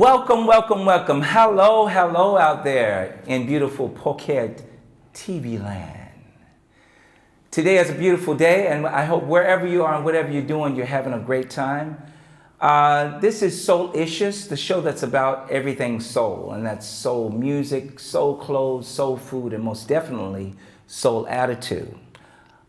Welcome, welcome, welcome. Hello, hello out there in beautiful Phuket, TV land. Today is a beautiful day, and I hope wherever you are and whatever you're doing, you're having a great time. This is SOULICIOUS, the show that's about everything soul, and that's soul music, soul clothes, soul food, and most definitely soul attitude.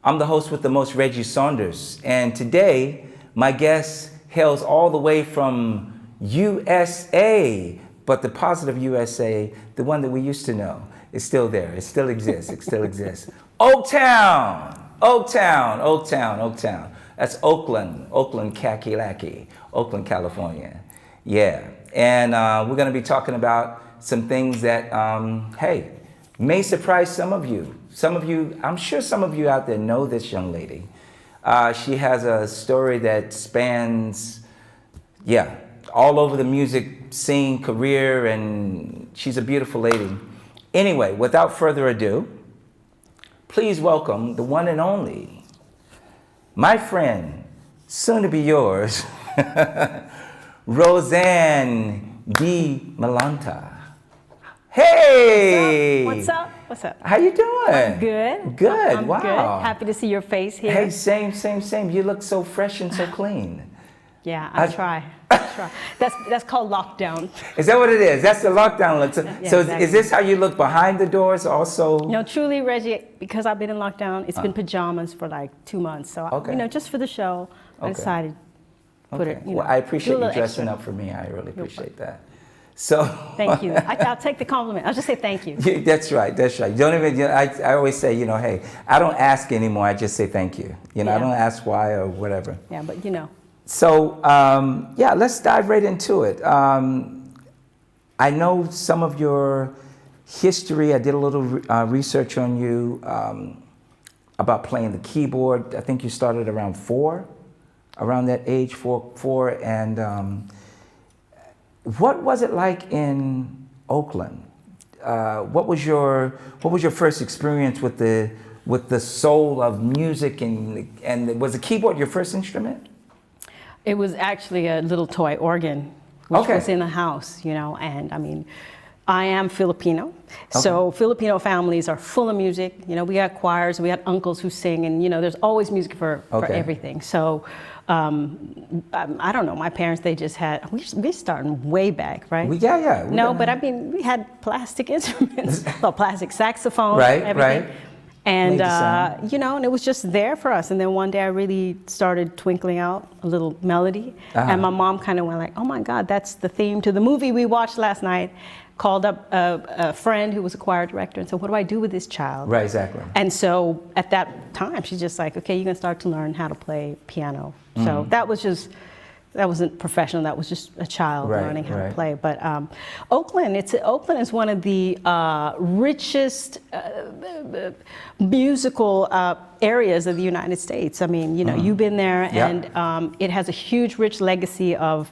I'm the host with the most, Reggie Saunders, and today my guest hails all the way from USA, but the positive USA, the one that we used to know, is still there. It still exists. It still exists. Oaktown, Oaktown, Oaktown, Oaktown. That's Oakland, Oakland, Kakalaki, Oakland, California. Yeah, and we're going to be talking about some things that, hey, may surprise some of you. Some of you, I'm sure some of you out there know this young lady. She has a story that spans, yeah, all over the music scene, career, and she's a beautiful lady. Anyway, without further ado, please welcome the one and only, my friend, soon to be yours, Rose Ann Dimalanta. Hey! What's up? What's up? How you doing? I'm good. Good. I'm wow. good. Happy to see your face here. Hey, same. You look so fresh and so clean. Yeah, I try. That's called lockdown. Is that what it is? That's the lockdown look. So, Yeah, so exactly. is this how you look behind the doors also? No, truly, Reggie, because I've been in lockdown, it's been pajamas for like 2 months. So, Okay. just for the show, I Okay. decided to put Okay. it, Well, I appreciate do a you little dressing extra. up for me. I really appreciate that. So Thank you. I'll take the compliment. I'll just say thank you. Yeah, that's right. That's right. You don't even. I always say, hey, I don't ask anymore. I just say thank you. I Yeah. don't ask why or whatever. Yeah, but So, yeah, let's dive right into it. I know some of your history. I did a little research on you about playing the keyboard. I think you started around 4, around that age, four. And what was it like in Oakland? What was your first experience with the soul of music? And was the keyboard your first instrument? it was actually a little toy organ, which was in the house, and I mean, I am Filipino, so Filipino families are full of music. We got choirs, we got uncles who sing, and there's always music for everything. So I don't know, my parents, they just had, we're starting way back, right? Yeah. No, but I mean, we had plastic instruments, well, plastic saxophone, everything. Right. And, and it was just there for us. And then one day I really started twinkling out a little melody. And my mom kind of went like, oh my God, that's the theme to the movie we watched last night. Called up a friend who was a choir director and said, what do I do with this child? Right, exactly. And so at that time, she's just like, okay, you're going to start to learn how to play piano. So that wasn't professional. That was just a child learning how to play. But Oakland is one of the richest musical areas of the United States. I mean, you've been there, and it has a huge, rich legacy of,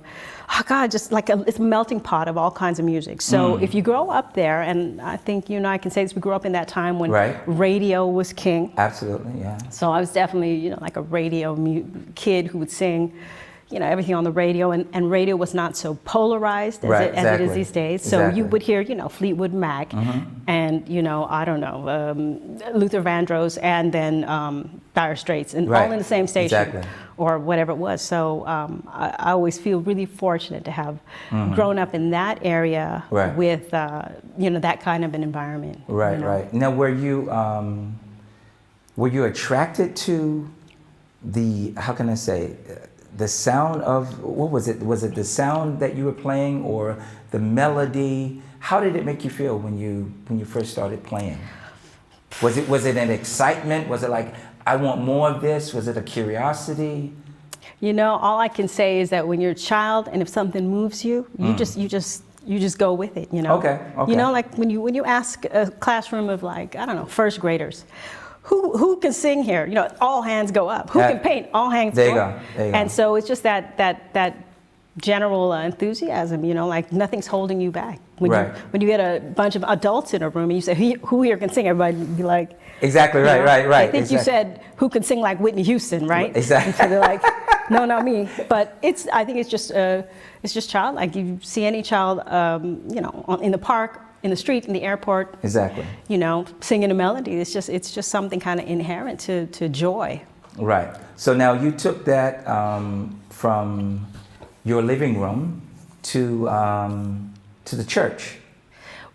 oh God, just like it's a melting pot of all kinds of music. So if you grow up there, and I think you and I can say this, we grew up in that time when radio was king. Absolutely, yeah. So I was definitely, like a radio kid who would sing, everything on the radio, and radio was not so polarized as it is these days. So you would hear, Fleetwood Mac, and, I don't know, Luther Vandross, and then Dire Straits, and all in the same station, or whatever it was. So I always feel really fortunate to have grown up in that area with, that kind of an environment. Right. Now, were you attracted to the, how can I say, the sound of, what was it? Was it the sound that you were playing or the melody? How did it make you feel when you first started playing? Was it an excitement? Was it like, I want more of this? Was it a curiosity? All I can say is that when you're a child and if something moves you, you just go with it, Okay. Like when you ask a classroom of like, I don't know, first graders, who can sing here? All hands go up. Who can paint? All hands go up. There you go. And so it's just that general enthusiasm, like nothing's holding you back. When you get a bunch of adults in a room and you say, who here can sing? Everybody would be like, exactly, right. I think you said, who can sing like Whitney Houston, right? Exactly. And so they're like, No, not me. But I think it's just childlike. You see any child, you know, in the park, in the street, in the airport. Exactly. You know, singing a melody. It's just something kind of inherent to joy. Right. So now you took that from your living room to the church.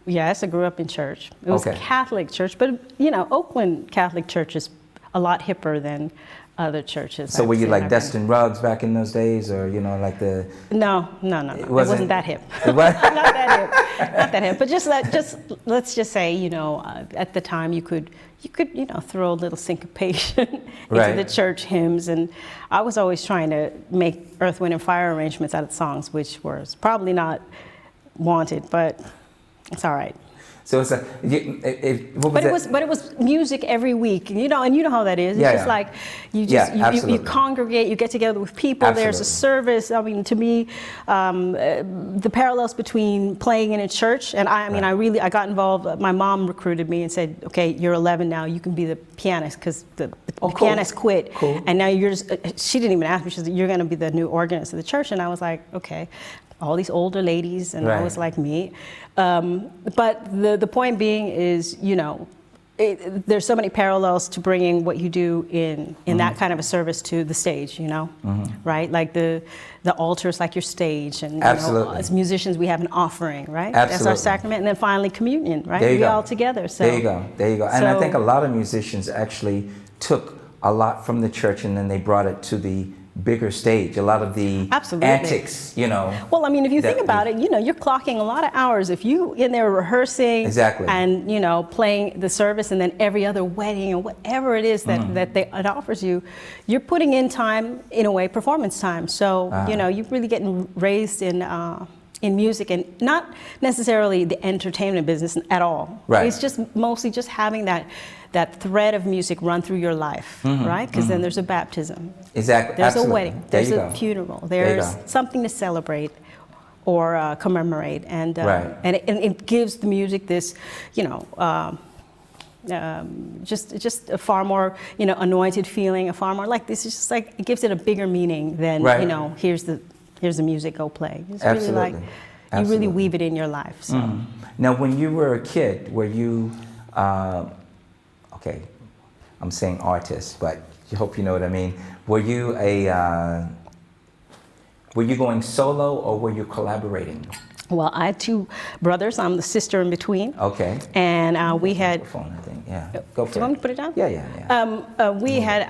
Yes, I grew up in church. It was Okay. Catholic church, but you know, Oakland Catholic church is a lot hipper than other churches. So were you like dusting dusting rugs back in those days, or you know, like the? No. It wasn't that hip. It was? Not that hip. Not that hip. But let's just say, you know, at the time you could you know, throw a little syncopation into Right. the church hymns, and I was always trying to make Earth, Wind, and Fire arrangements out of songs, which was probably not wanted, but it's all right. So it's But it was music every week, you know, and you know how that is. It's just like you congregate, you get together with people. Absolutely. There's a service. I mean, to me, the parallels between playing in a church and I got involved. My mom recruited me and said, "Okay, you're 11 now. You can be the pianist," because the pianist quit, and now you're just. She didn't even ask me. She said, "You're going to be the new organist of the church," and I was like, "Okay." All these older ladies, and I was like me. But the point being is, you know, there's so many parallels to bringing what you do in that kind of a service to the stage, you know, right? Like the altar is like your stage, and you know, as musicians we have an offering, right? Absolutely. That's our sacrament, and then finally communion, right? There you go. All together. So there you go. And I think a lot of musicians actually took a lot from the church, and then they brought it to the bigger stage. A lot of the antics, you know. Well, I mean, if you think about it, you know, you're clocking a lot of hours. If you in there rehearsing and, you know, playing the service, and then every other wedding or whatever it is that it offers you, you're putting in time, in a way, performance time. So, you know, you're really getting raised in music, and not necessarily the entertainment business at all. Right. It's just mostly just having that thread of music run through your life, right? Because then there's a baptism. Exactly. There's a wedding. There's a funeral. There's something to celebrate or commemorate, and it gives the music this, you know, just a far more, you know, anointed feeling, a far more like this. Is just like it gives it a bigger meaning than you know. Here's the music. Go play. It's really like you really weave it in your life. So. Now, when you were a kid, were you? Okay, I'm saying artist, but I hope you know what I mean. Were you going solo, or were you collaborating? Well, I had two brothers. I'm the sister in between. Okay. And we had. Phone, I think. Yeah. Go for it. Do you want me to put it down? Yeah. We had.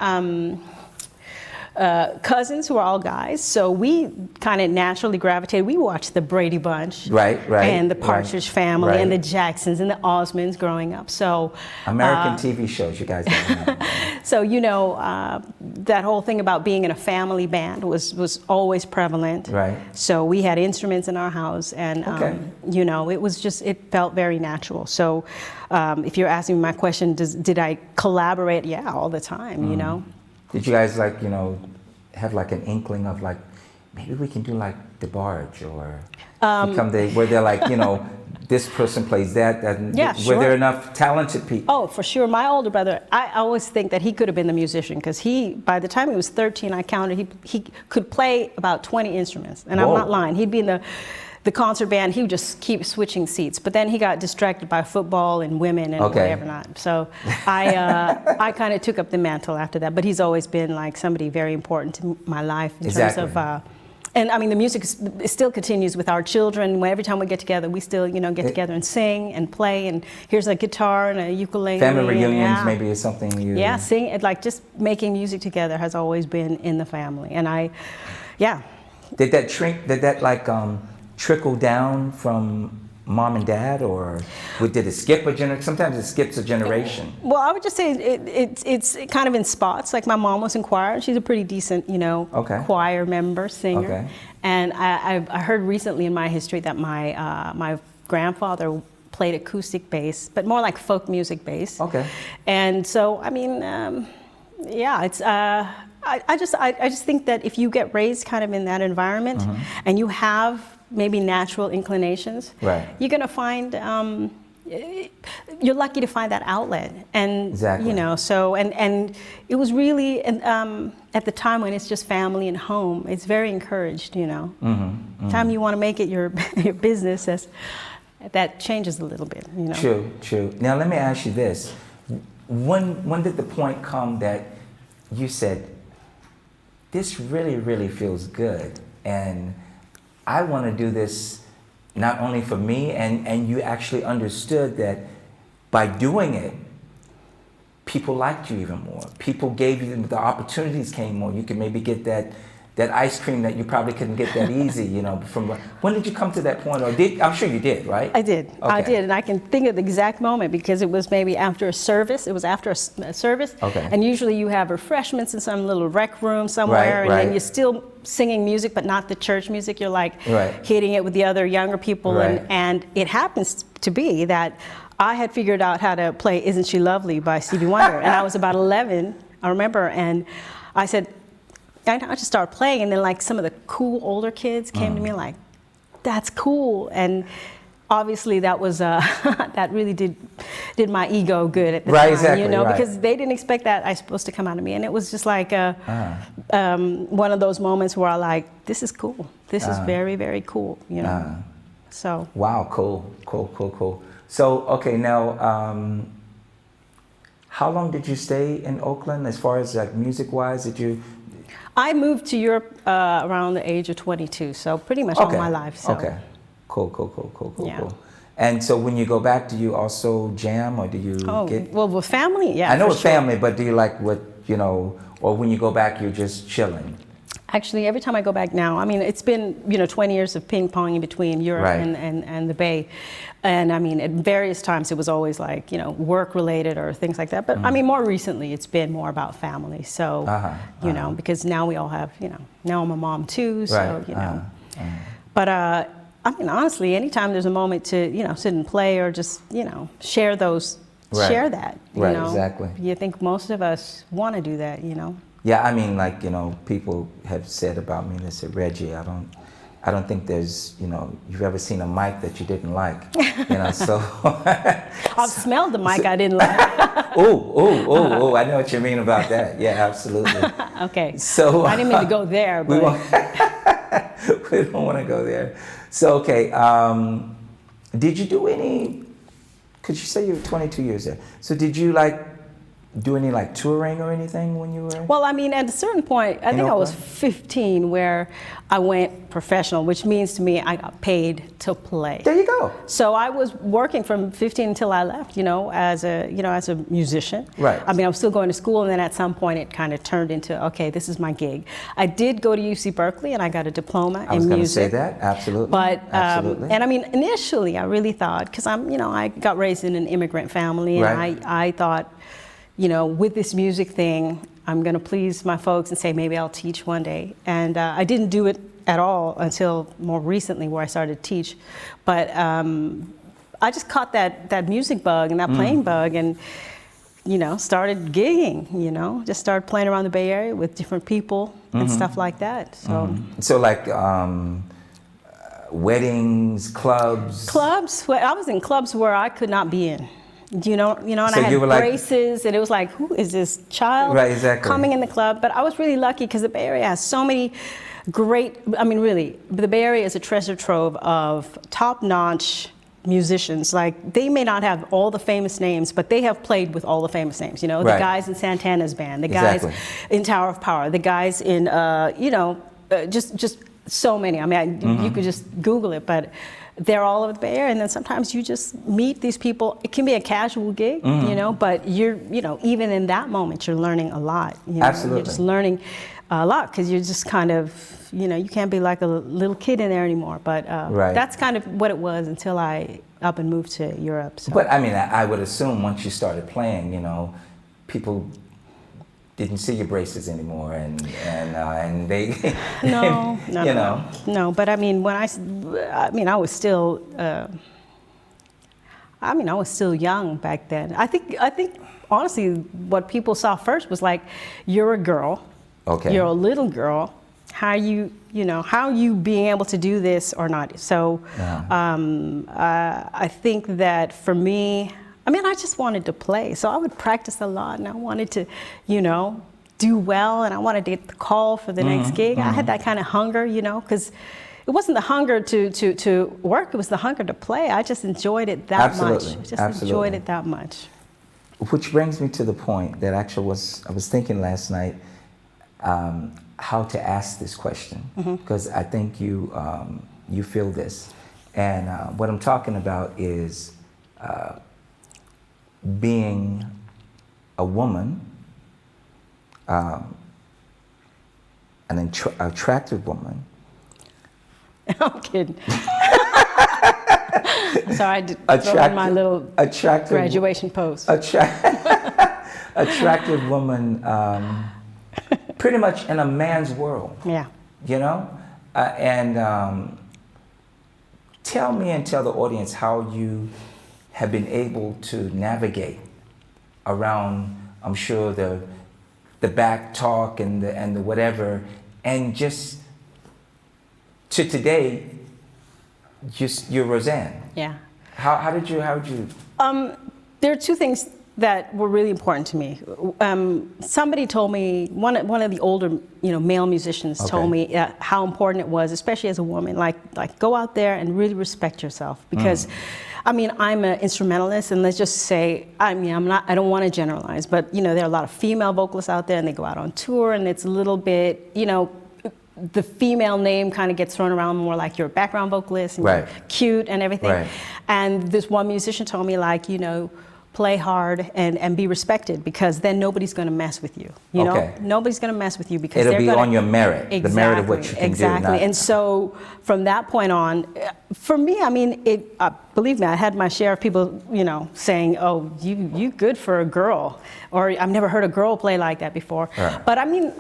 Cousins who are all guys, so we kind of naturally gravitated. We watched the Brady Bunch, right, and the Partridge Family, and the Jacksons and the Osmonds growing up. So American TV shows, you guys don't know. So you know that whole thing about being in a family band was always prevalent. Right. So we had instruments in our house, and you know, it felt very natural. So if you're asking me my question, did I collaborate? Yeah, all the time. You know. Did you guys like, you know, have like an inkling of like, maybe we can do like the Barge, or where they're like, you know, this person plays that. Were there enough talented people? Oh, for sure. My older brother, I always think that he could have been the musician, because by the time he was 13, I counted, he could play about 20 instruments, and I'm not lying. He'd be in the concert band. He would just keep switching seats, but then he got distracted by football and women and whatever not. So I kind of took up the mantle after that. But he's always been like somebody very important to my life in terms of. And I mean, the music still continues with our children. Every time we get together, we still, you know, get together and sing and play. And here's a guitar and a ukulele. Family reunions maybe is something you. Yeah, sing. Like just making music together has always been in the family. And Did that trickle down from mom and dad, or did it skip a generation? Sometimes it skips a generation. Well, I would just say it's kind of in spots. Like my mom was in choir. She's a pretty decent, you know, choir member, singer. Okay. And I heard recently in my history that my grandfather played acoustic bass, but more like folk music bass. Okay. And so, I mean, it's. I just think that if you get raised kind of in that environment, and you have maybe natural inclinations, you're going to find you're lucky to find that outlet. And, exactly. you know, so, and it was really, at the time when it's just family and home, it's very encouraged, you know. Time you want to make it your business, that changes a little bit, you know. True, true. Now let me ask you this. When did the point come that you said, this really, really feels good, and I want to do this not only for me, and you actually understood that by doing it, people liked you even more. People gave you, the opportunities came more. You could maybe get that ice cream that you probably couldn't get that easy, you know. When did you come to that point? Or I'm sure you did, right? I did. Okay. I did, and I can think of the exact moment because it was maybe after a service. It was after a service, okay. And usually you have refreshments in some little rec room somewhere, and then you're still singing music, but not the church music. You're like hitting it with the other younger people, and it happens to be that I had figured out how to play "Isn't She Lovely" by Stevie Wonder, and I was about 11, I remember, and I said, I just started playing, and then like some of the cool older kids came to me like, that's cool. And obviously that was, that really did my ego good at the time, exactly, you know, because they didn't expect that I was supposed to come out of me. And it was just like one of those moments where I like, this is cool. This is very, very cool, you know. So. Wow, cool. So, okay, now, how long did you stay in Oakland as far as like music-wise? Did you? I moved to Europe around the age of 22, so pretty much all my life. So. Okay, cool. And so when you go back, do you also jam, or do you get? Well, with family, yeah. I know with family, but do you like you know, or when you go back, you're just chilling? Actually, every time I go back now, I mean, it's been, 20 years of ping-ponging between Europe and the Bay. And I mean, at various times it was always like, work-related or things like that. But I mean, more recently, it's been more about family. So, you know, because now we all have, now I'm a mom too, so, But, I mean, honestly, anytime there's a moment to, sit and play or just, share that, you know. Exactly. You think most of us want to do that, Yeah, I mean, like, people have said about me, they said, Reggie, I don't think there's, you've ever seen a mic that you didn't like, so. I've smelled the mic I didn't like. Oh, I know what you mean about that. Yeah, absolutely. Okay. So. I didn't mean to go there, but. We don't want to go there. So, okay, did you do any, because you say you were 22 years there, so did you do any touring or anything when you were? Well, I mean, at a certain point, I think I was 15 where I went professional, which means to me I got paid to play. There you go. So I was working from 15 until I left, as a musician. Right. I mean, I was still going to school, and then at some point it kind of turned into, okay, this is my gig. I did go to UC Berkeley, and I got a diploma in music. I was going to say that, absolutely. But absolutely. And I mean, initially I really thought, because I got raised in an immigrant family, and I thought, with this music thing, I'm going to please my folks and say maybe I'll teach one day. And I didn't do it at all until more recently, where I started to teach. But I just caught that music bug and that playing bug, and started gigging. Just started playing around the Bay Area with different people and stuff like that. So, so weddings, clubs. Clubs. Well, I was in clubs where I could not be in. And so I had braces, and it was like, who is this child coming in the club? But I was really lucky because the Bay Area has so many great, I mean, really, the Bay Area is a treasure trove of top-notch musicians. They may not have all the famous names, but they have played with all the famous names. The guys in Santana's band, the guys in Tower of Power, the guys in, just so many. I mean, you could just Google it, but they're all over the Bay Area, and then sometimes you just meet these people. It can be a casual gig, but you're, even in that moment, you're learning a lot. Absolutely. You're just learning a lot because you're just kind of, you can't be like a little kid in there anymore. But that's kind of what it was until I up and moved to Europe. So. But I mean, I would assume once you started playing, people didn't see your braces anymore, and they no. But I mean, I was still young back then. I think honestly, what people saw first was like, you're a girl, you're a little girl, how you being able to do this or not. So I think that for me, I mean, I just wanted to play. So I would practice a lot, and I wanted to, do well, and I wanted to get the call for the next gig. I had that kind of hunger, because it wasn't the hunger to work, it was the hunger to play. I just enjoyed it that much. Enjoyed it that much. Which brings me to the point that actually I was thinking last night, how to ask this question, because I think you feel this, and what I'm talking about is being a woman, an attractive woman. I'm kidding. Sorry, I did throw in my little graduation pose. Attractive woman. Pretty much in a man's world. Yeah. And tell me and tell the audience how you have been able to navigate around, I'm sure, the back talk and the whatever, and just to today, just you're Rose Ann. Yeah. How did you? There are two things that were really important to me. Somebody told me, one of the older, male musicians told me how important it was, especially as a woman, like go out there and really respect yourself, because I mean, I'm an instrumentalist, and let's just say, I don't want to generalize, but there are a lot of female vocalists out there, and they go out on tour, and it's a little bit, the female name kind of gets thrown around more, like you're a background vocalist, and you're cute and everything. Right. And this one musician told me, like, play hard and be respected, because then nobody's going to mess with you. Nobody's going to mess with you, because it'll be on your merit, the merit of what you can do. Exactly. And so from that point on, for me, I mean, believe me, I had my share of people, saying, "Oh, you good for a girl," or "I've never heard a girl play like that before." Right. But I mean,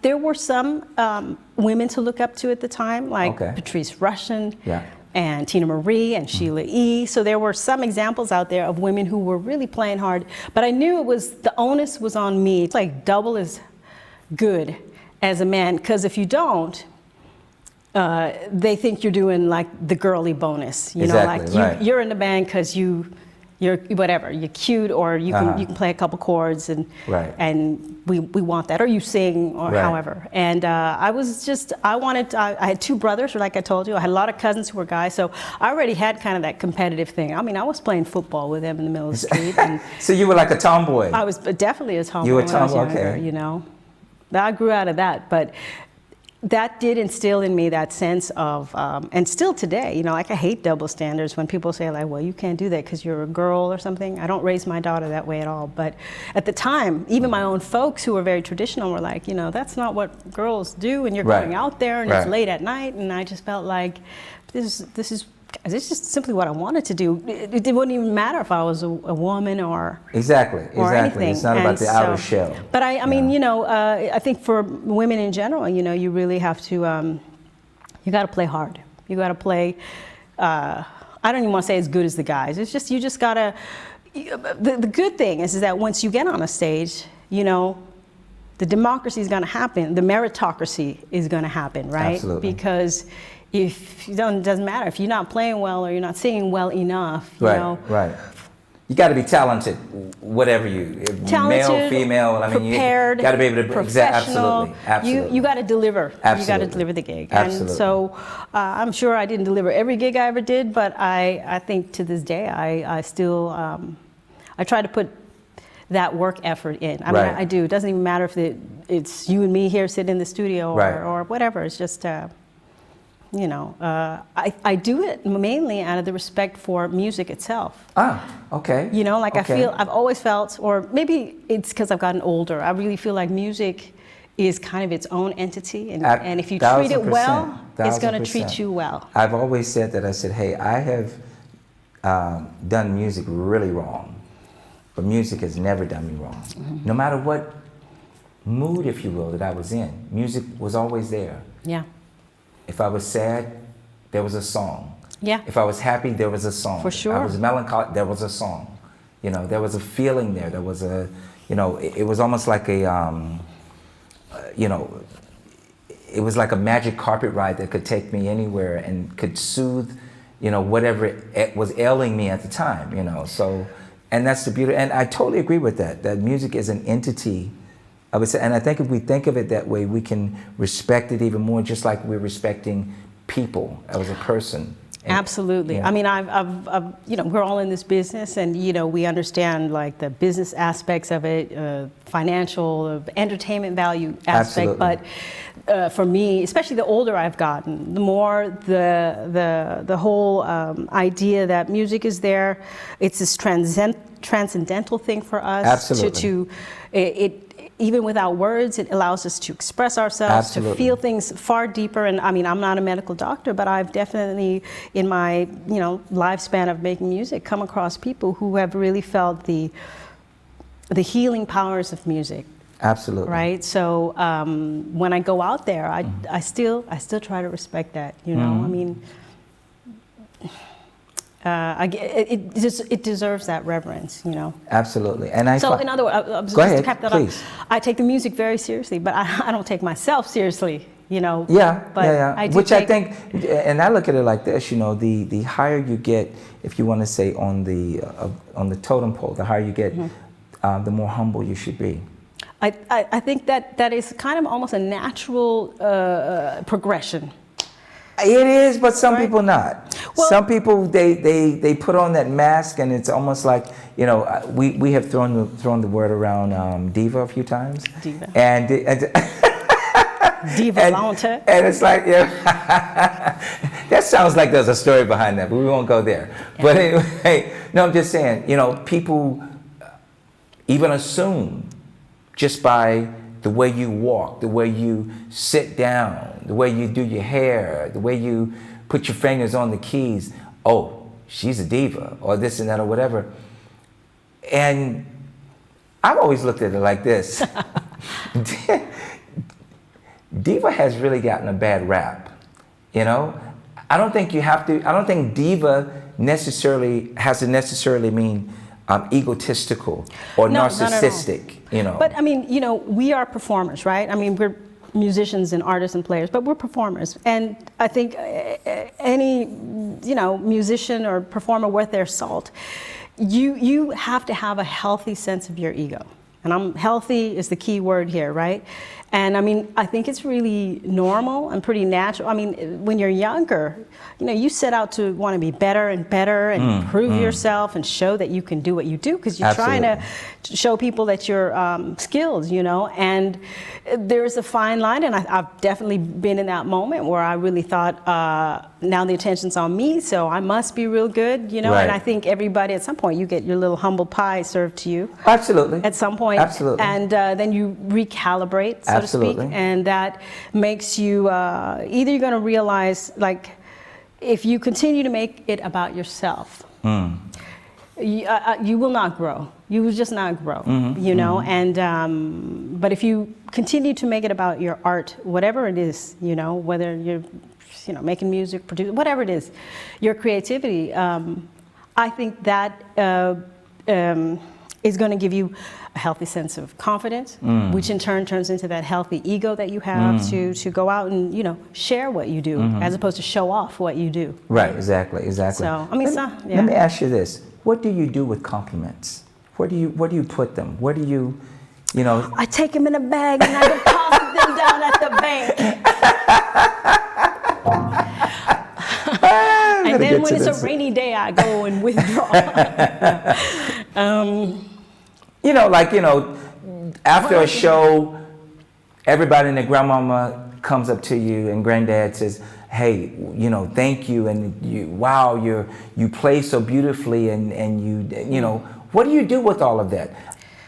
there were some women to look up to at the time, like Patrice Rushen. Yeah. And Tina Marie and Sheila E. So there were some examples out there of women who were really playing hard, but I knew the onus was on me. It's like double as good as a man, because if you don't, they think you're doing like the girly bonus. You're in the band because you're whatever, you're cute, or you can play a couple chords, and we want that, or you sing, or however. And I had two brothers, like I told you. I had a lot of cousins who were guys, so I already had kind of that competitive thing. I mean, I was playing football with them in the middle of the street. And so you were like a tomboy. I was definitely a tomboy. You were a tomboy, okay. I grew out of that, but that did instill in me that sense of, and still today, like I hate double standards when people say, like, well, you can't do that because you're a girl or something. I don't raise my daughter that way at all. But at the time, even my own folks who were very traditional were like, that's not what girls do, and you're going out there, and it's late at night. And I just felt like this is just simply what I wanted to do. It wouldn't even matter if I was a woman or anything. It's not about the outer shell. But I mean, I think for women in general, you really have to, you got to play hard. You got to play. I don't even want to say as good as the guys. It's just you just gotta. The good thing is that once you get on a stage, the democracy is going to happen. The meritocracy is going to happen, right? Absolutely. Because if it doesn't matter if you're not playing well or you're not singing well enough, Right. You got to be talented, whatever male, female. I mean, prepared, you got to be able to professional. Absolutely. You got to deliver. Absolutely. You got to deliver the gig. Absolutely. And so I'm sure I didn't deliver every gig I ever did, but I think to this day I still I try to put that work effort in. I mean, I do. It doesn't even matter if it's you and me here sitting in the studio or whatever. It's just. I do it mainly out of the respect for music itself. Okay. I've always felt, or maybe it's because I've gotten older, I really feel like music is kind of its own entity, and if you treat it well, it's going to treat you well. I've always said that. I said, hey, I have done music really wrong, but music has never done me wrong. Mm-hmm. No matter what mood, if you will, that I was in, music was always there. Yeah. If I was sad, there was a song. Yeah. If I was happy, there was a song. For sure. If I was melancholic, there was a song. There was a feeling there. There was a, it was almost like a, it was like a magic carpet ride that could take me anywhere and could soothe, you know, whatever it was ailing me at the time, you know. So, and that's the beauty. And I totally agree with that. That music is an entity, I would say. And I think if we think of it that way, we can respect it even more, just like we're respecting people as a person. And, absolutely. Yeah. I mean, I've, you know, we're all in this business, and you know, we understand like the business aspects of it, financial, entertainment value aspect. Absolutely. But for me, especially the older I've gotten, the more the whole idea that music is there. It's this transcendental thing for us. Absolutely. It even without words, it allows us to express ourselves, absolutely, to feel things far deeper. And I mean, I'm not a medical doctor, but I've definitely, in my, you know, lifespan of making music, come across people who have really felt the healing powers of music. Absolutely. Right. So when I go out there, I still try to respect that. You know, I mean, it deserves that reverence, you know. Absolutely. And so in other words, go ahead, to cap that please. off, I take the music very seriously, but I don't take myself seriously, you know. Yeah, but yeah. I Which I think, and I look at it like this, you know, the higher you get, if you want to say on the totem pole, the higher you get, the more humble you should be. I think that is kind of almost a natural progression. It is, but some people not. Well, some people they put on that mask, and it's almost like, you know, we have thrown the word around Diva a few times. Diva. And Diva Dimalanta. And it's like, yeah, that sounds like there's a story behind that, but we won't go there. Yeah. But anyway, no, I'm just saying, you know, people even assume just by the way you walk, the way you sit down, the way you do your hair, the way you put your fingers on the keys, oh, she's a diva, or this and that, or whatever. And I've always looked at it like this. Diva has really gotten a bad rap, you know? I don't think diva has to necessarily mean egotistical or narcissistic, you know. But I mean, you know, we are performers, right? I mean, we're musicians and artists and players, but we're performers. And I think any, you know, musician or performer worth their salt, you have to have a healthy sense of your ego. And healthy is the key word here, right? And I mean, I think it's really normal and pretty natural. I mean, when you're younger, you know, you set out to want to be better and better and improve yourself and show that you can do what you do, because you're trying to show people that you're skilled, you know. And there's a fine line, and I've definitely been in that moment where I really thought, now the attention's on me, so I must be real good, you know. Right. And I think everybody, at some point, you get your little humble pie served to you. Absolutely. At some point. Absolutely. And then you recalibrate, so Absolutely. to speak, and that makes you either you're going to realize, like, if you continue to make it about yourself, you will not grow. You will just not grow, you know. And but if you continue to make it about your art, whatever it is, you know, whether you're, you know, making music, producing, whatever it is, your creativity, I think that is going to give you a healthy sense of confidence, which in turn turns into that healthy ego that you have to go out and, you know, share what you do, as opposed to show off what you do. Right, exactly. So, I mean, let me ask you this. What do you do with compliments? Where do you put them? Where do you know? I take them in a bag and I deposit them down at the bank. And then when it's a rainy day, I go and withdraw. You know, like, you know, after a show, everybody and their grandmama comes up to you and granddad says, hey, you know, thank you, and you play so beautifully, and you know, what do you do with all of that?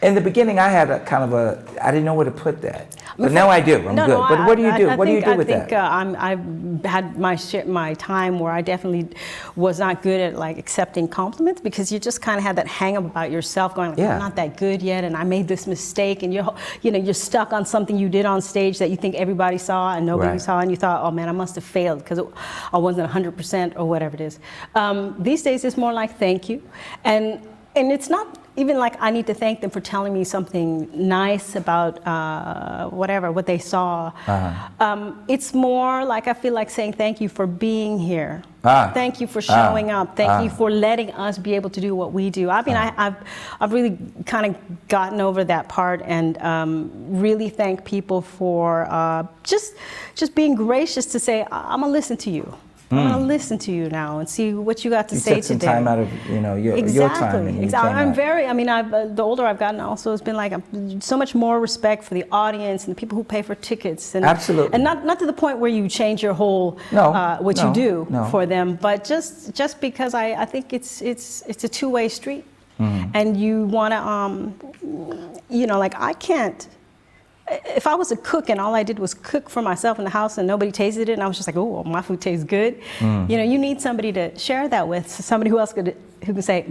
In the beginning, I had I didn't know where to put that, but now I do. I'm good. But what do you do? What do you do with that? I've had my time where I definitely was not good at, like, accepting compliments, because you just kind of had that hang up about yourself, going, like, I'm not that good yet, and I made this mistake, and you're stuck on something you did on stage that you think everybody saw and nobody saw, and you thought, oh man, I must have failed because I wasn't 100% or whatever it is. These days, it's more like thank you, and it's not even like I need to thank them for telling me something nice about what they saw. It's more like I feel like saying thank you for being here. Thank you for showing up. Thank you for letting us be able to do what we do. I mean, I've really kind of gotten over that part, and really thank people for just being gracious to say, I'm gonna listen to you. I'm going to listen to you now and see what you got to say today. You took some time out of, your time. And exactly. The older I've gotten also, it's been like so much more respect for the audience and the people who pay for tickets. And, absolutely. And not to the point where you change your whole, you do for them, but just because I think it's a two-way street. And you want to, like I can't, if I was a cook and all I did was cook for myself in the house and nobody tasted it and I was just like, oh, my food tastes good, you need somebody to share that with, somebody who can say,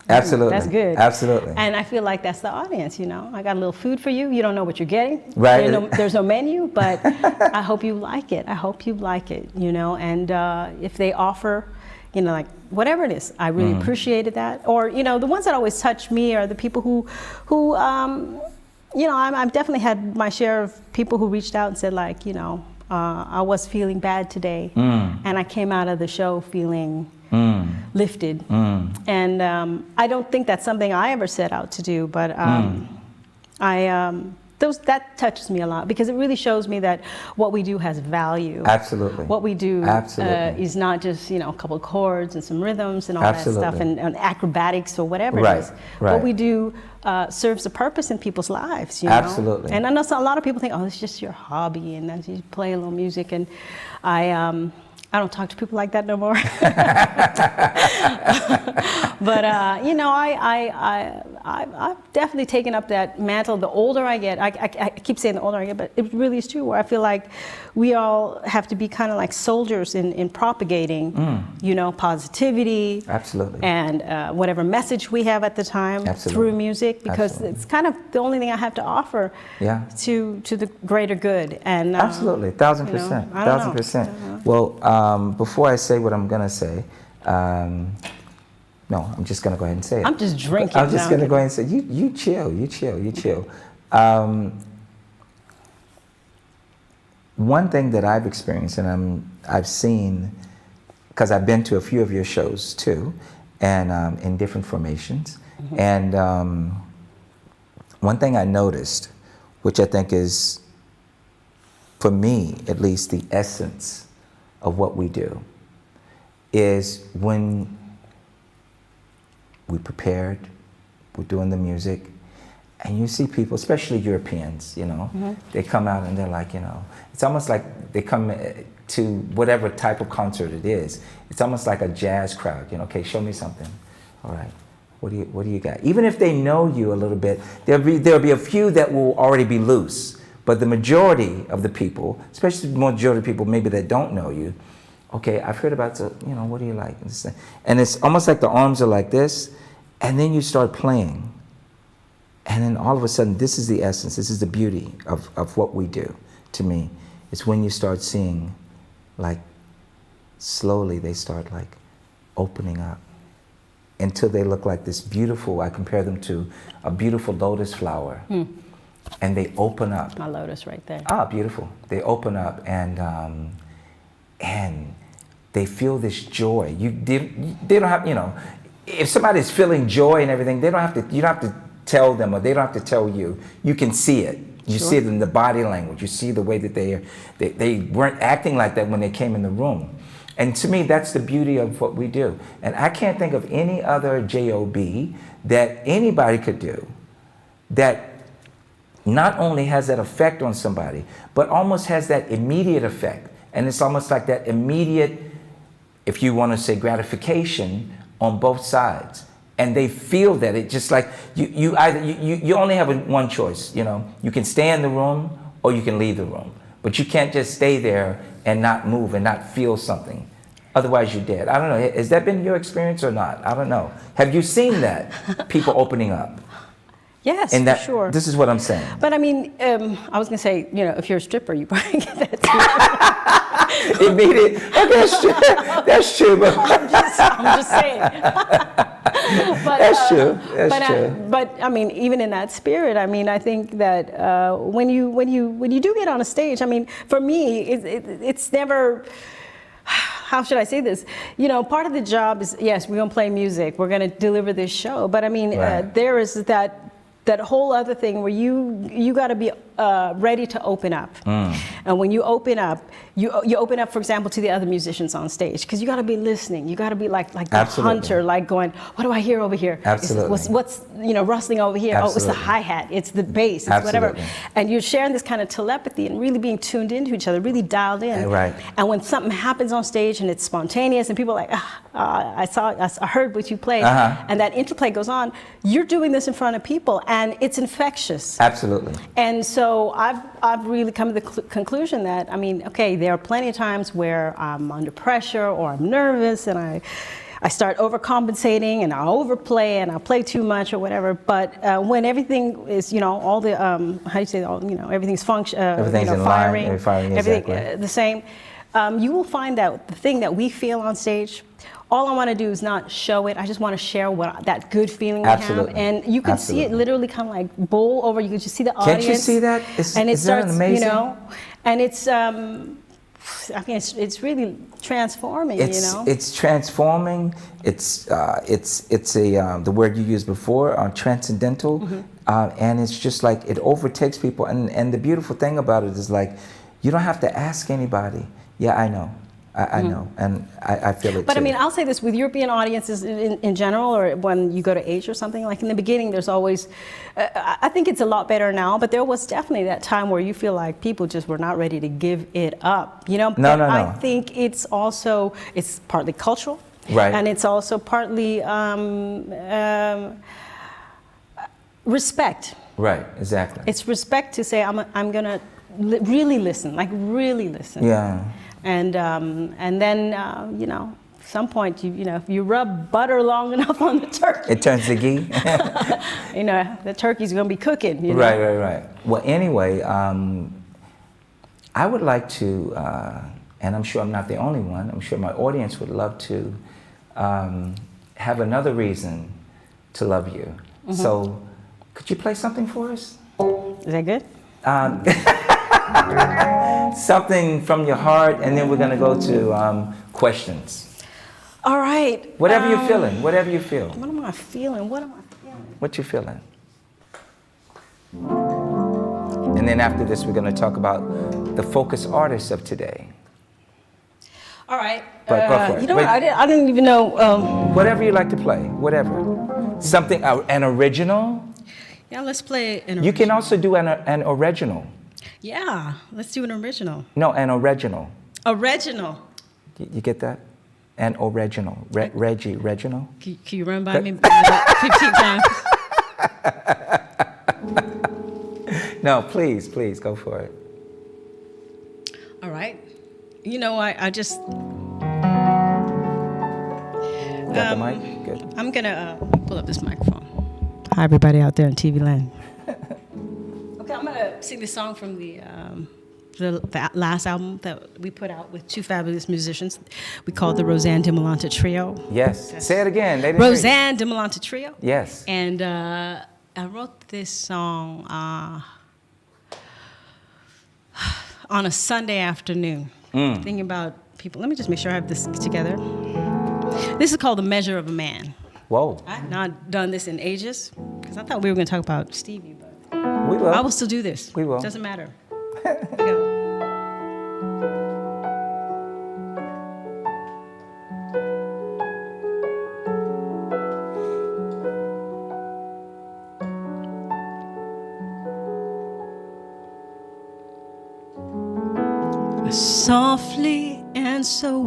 absolutely, that's good. Absolutely. And I feel like that's the audience, I got a little food for you. You don't know what you're getting. Right. There's no menu, but I hope you like it. And if they offer, like whatever it is, I really appreciated that. Or, the ones that always touch me are the people who I've definitely had my share of people who reached out and said, like, I was feeling bad today, and I came out of the show feeling lifted. And I don't think that's something I ever set out to do, but that touches me a lot because it really shows me that what we do has value. Absolutely. What we do is not just a couple of chords and some rhythms and all that stuff and acrobatics or whatever it is. Right. What we do serves a purpose in people's lives. Absolutely. And I know a lot of people think, oh, it's just your hobby and then you play a little music, and I don't talk to people like that no more. But I've definitely taken up that mantle. The older I get, I keep saying the older I get, but it really is true. Where I feel like we all have to be kind of like soldiers in propagating, positivity. Absolutely. And whatever message we have at the time through music, because it's kind of the only thing I have to offer. To the greater good. And absolutely, 1,000%, 1,000%. Well. Before I say what I'm going to say, no, I'm just going to go ahead and say it. I'm just drinking. I'm just going to go ahead and say, you chill. One thing that I've experienced and I've seen, because I've been to a few of your shows too, and in different formations, and one thing I noticed, which I think is, for me at least, the essence of what we do, is when we prepared, we're doing the music, and you see people, especially Europeans, they come out and they're like, it's almost like they come to whatever type of concert it is. It's almost like a jazz crowd, okay, show me something. All right, what do you got? Even if they know you a little bit, there'll be a few that will already be loose. But the majority of the people, especially the majority of people maybe that don't know you, okay, I've heard about, what do you like? And it's almost like the arms are like this, and then you start playing. And then all of a sudden, this is the essence, this is the beauty of what we do, to me. It's when you start seeing, like, slowly they start, like, opening up until they look like this beautiful, I compare them to a beautiful lotus flower. And they open up. My lotus right there. Ah, beautiful. They open up and they feel this joy. They don't have, if somebody's feeling joy and everything, you don't have to tell them, or they don't have to tell you. You can see it. You see it in the body language. You see the way that they weren't acting like that when they came in the room. And to me, that's the beauty of what we do. And I can't think of any other job that anybody could do that not only has that effect on somebody, but almost has that immediate effect. And it's almost like that immediate, if you want to say, gratification on both sides. And they feel that. It just like, you only have one choice, You can stay in the room or you can leave the room. But you can't just stay there and not move and not feel something. Otherwise you're dead. I don't know, has that been your experience or not? I don't know. Have you seen that, people opening up? Yes, and that, for sure. This is what I'm saying. But I mean, I was going to say, if you're a stripper, you probably get that too. Immediate. Okay, that's true. But I'm just saying. But, That's true. That's true. But I mean, even in that spirit, I mean, I think that when you do get on a stage, I mean, for me, it's never. How should I say this? You know, part of the job is, yes, we're going to play music, we're going to deliver this show, but I mean, there is that whole other thing where you got to be ready to open up. And when you open up, you open up, for example, to the other musicians on stage, because you got to be listening. You got to be like the hunter, like going, what do I hear over here? Absolutely. What's rustling over here? Absolutely. Oh, it's the hi-hat, it's the bass, it's whatever. And you're sharing this kind of telepathy and really being tuned into each other, really dialed in. Right. And when something happens on stage and it's spontaneous and people are like, I heard what you played, and that interplay goes on, you're doing this in front of people and it's infectious. Absolutely. And so I've really come to the conclusion that, I mean, okay, there are plenty of times where I'm under pressure or I'm nervous and I start overcompensating and I overplay and I play too much or whatever. But when everything is, all the, how do you say, everything's everything's in firing, line, firing everything exactly. The same, you will find that the thing that we feel on stage, all I want to do is not show it. I just want to share that good feeling we have. And you can see it literally kind of like bowl over. You can just see the audience. Can't you see that? Is that amazing? And it's, I mean, it's really transforming, It's transforming. It's the word you used before, transcendental. And it's just like it overtakes people. And the beautiful thing about it is like, you don't have to ask anybody. Yeah, I know. I know, and I feel it But too. I mean, I'll say this, with European audiences in general, or when you go to Asia or something, like in the beginning, there's always, I think it's a lot better now, but there was definitely that time where you feel like people just were not ready to give it up, No. I think it's partly cultural. Right. And it's also partly respect. Right, exactly. It's respect to say, I'm going to really listen, like really listen. Yeah. And then, at some point, if you rub butter long enough on the turkey, it turns to ghee. The turkey's going to be cooking. Right. Well, anyway, I would like to, and I'm sure I'm not the only one, I'm sure my audience would love to have another reason to love you. So, could you play something for us? Is that good? Something from your heart, and then we're going to go to questions. All right. Whatever you're feeling, whatever you feel. What am I feeling? What you feeling? And then after this, we're going to talk about the focus artists of today. All right. But go for it. You know what? I didn't even know. Whatever you like to play, whatever. Something, an original. Yeah, let's play an original. You can also do an original. Yeah, let's do an original. No, an original. Original. You get that? An original. Reggie, Reginald. Can you run by me about 15 times? No, please, go for it. All right. I just... Got the mic? Good. I'm going to pull up this microphone. Hi, everybody out there in TV land. Okay, I'm going to sing this song from the last album that we put out with two fabulous musicians. We call it the Rose Ann Dimalanta Trio. Yes. Say it again. Rose Ann Dimalanta Trio. Yes. And I wrote this song on a Sunday afternoon, thinking about people. Let me just make sure I have this together. This is called The Measure of a Man. Whoa. I've not done this in ages, because I thought we were going to talk about Stevie, but we will. I will still do this. We will. Doesn't matter. Here we go. Softly and so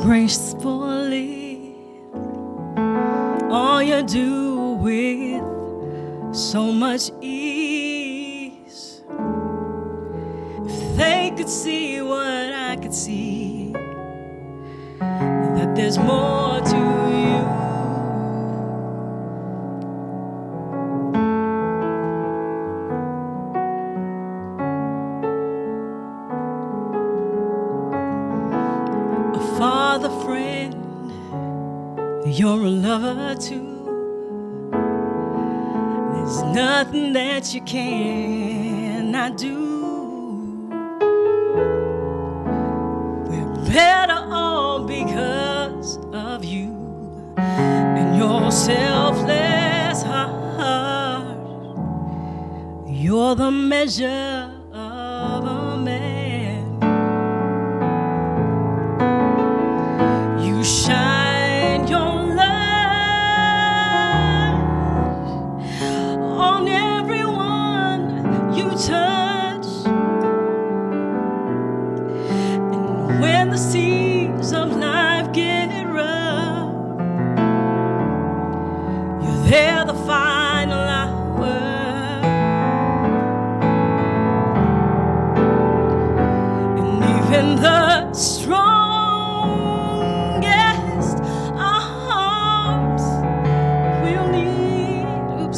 gracefully, all you do with so much ease. If they could see what I could see, that there's more to you. A father friend you're a lover too. There's nothing that you cannot do. We're better off because of you and your selfless heart. You're the measure of a man. You shine your light on everyone you touch. And when the seas of life get rough, you're there the final hour. And even the strongest arms will need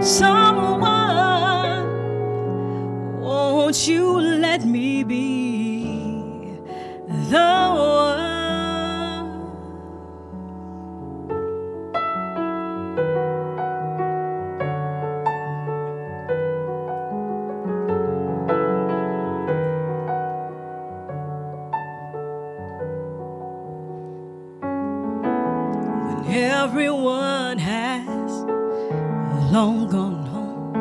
someone. Won't you let me be the one? When everyone has long gone home,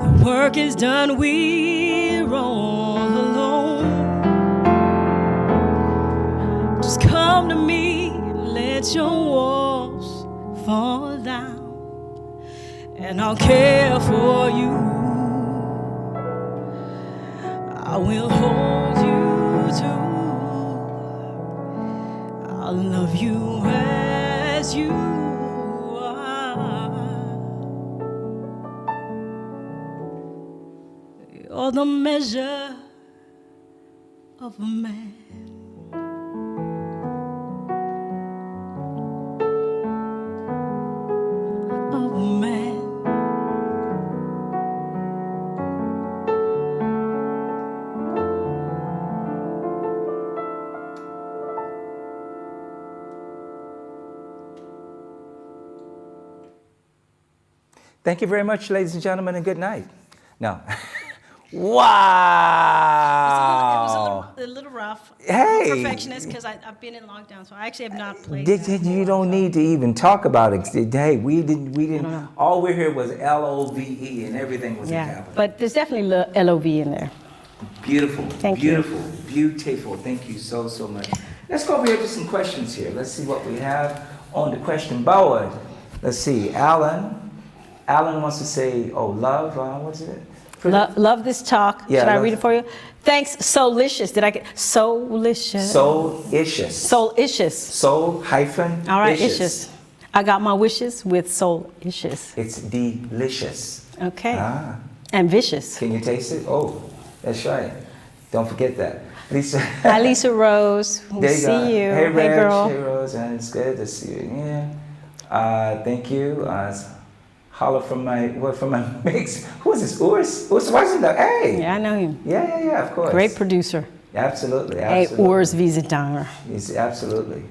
the work is done, we're all alone. Just come to me, let your walls fall down, and I'll care for you. I will hold you too. I'll love you as you are. You're the measure of a man. Of a man. Thank you very much, ladies and gentlemen, and good night. No. Wow. It was a little rough. Hey. Perfectionist, because I've been in lockdown, so I actually have not played. You don't need to even talk about it. Hey, we didn't. All we heard was LOVE, and everything was in capital. But there's definitely LOV in there. Beautiful. Thank you. Beautiful. Thank you so much. Let's go over here to some questions here. Let's see what we have on the question board. Let's see. Alan wants to say, love. What's it? Love this talk. Yeah, should I read it for you? Thanks, SOULICIOUS. Did I get SOULICIOUS? SOULICIOUS. SOULICIOUS. Soul hyphen. All right, icious. icious. I got my wishes with SOULICIOUS. It's delicious. Okay. And vicious. Can you taste it? Oh, that's right. Don't forget that. Lisa. Hi, Lisa Rose. We see you. Hey, Reg. Girl. Hey, Rose. And it's good to see you again. Thank you. Holler from my mix. Who is this? Urs Weisenberg. Hey. Yeah, I know him. Yeah, of course. Great producer. Absolutely. Hey, Urs Wiesendanger. Yes, absolutely.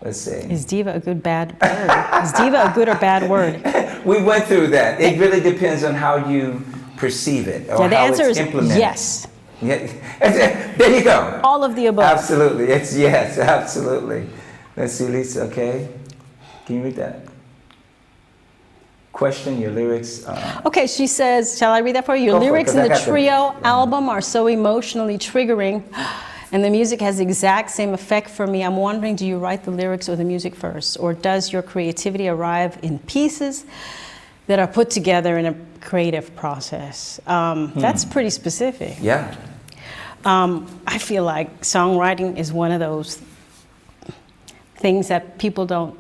Let's see. Is diva a good bad word? Is diva a good or bad word? We went through that. It really depends on how you perceive it or the how answer it's is implemented. yes. Yeah. There you go. All of the above. Absolutely. It's yes, absolutely. Let's see, Lisa, okay? Can you read that? Question your lyrics. Okay, she says, shall I read that for you? Your lyrics in the Trio album are so emotionally triggering, and the music has the exact same effect for me. I'm wondering, do you write the lyrics or the music first? Or does your creativity arrive in pieces that are put together in a creative process? That's pretty specific. Yeah. I feel like songwriting is one of those things that people don't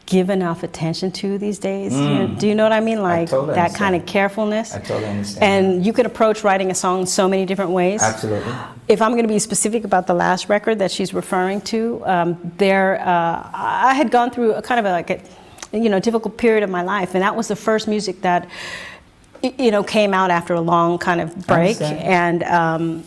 give enough attention to these days. Do you know what I mean? Like totally that kind of carefulness. I totally understand. And you can approach writing a song so many different ways. Absolutely. If I'm going to be specific about the last record that she's referring to, I had gone through a kind of a difficult period of my life, and that was the first music that came out after a long kind of break. And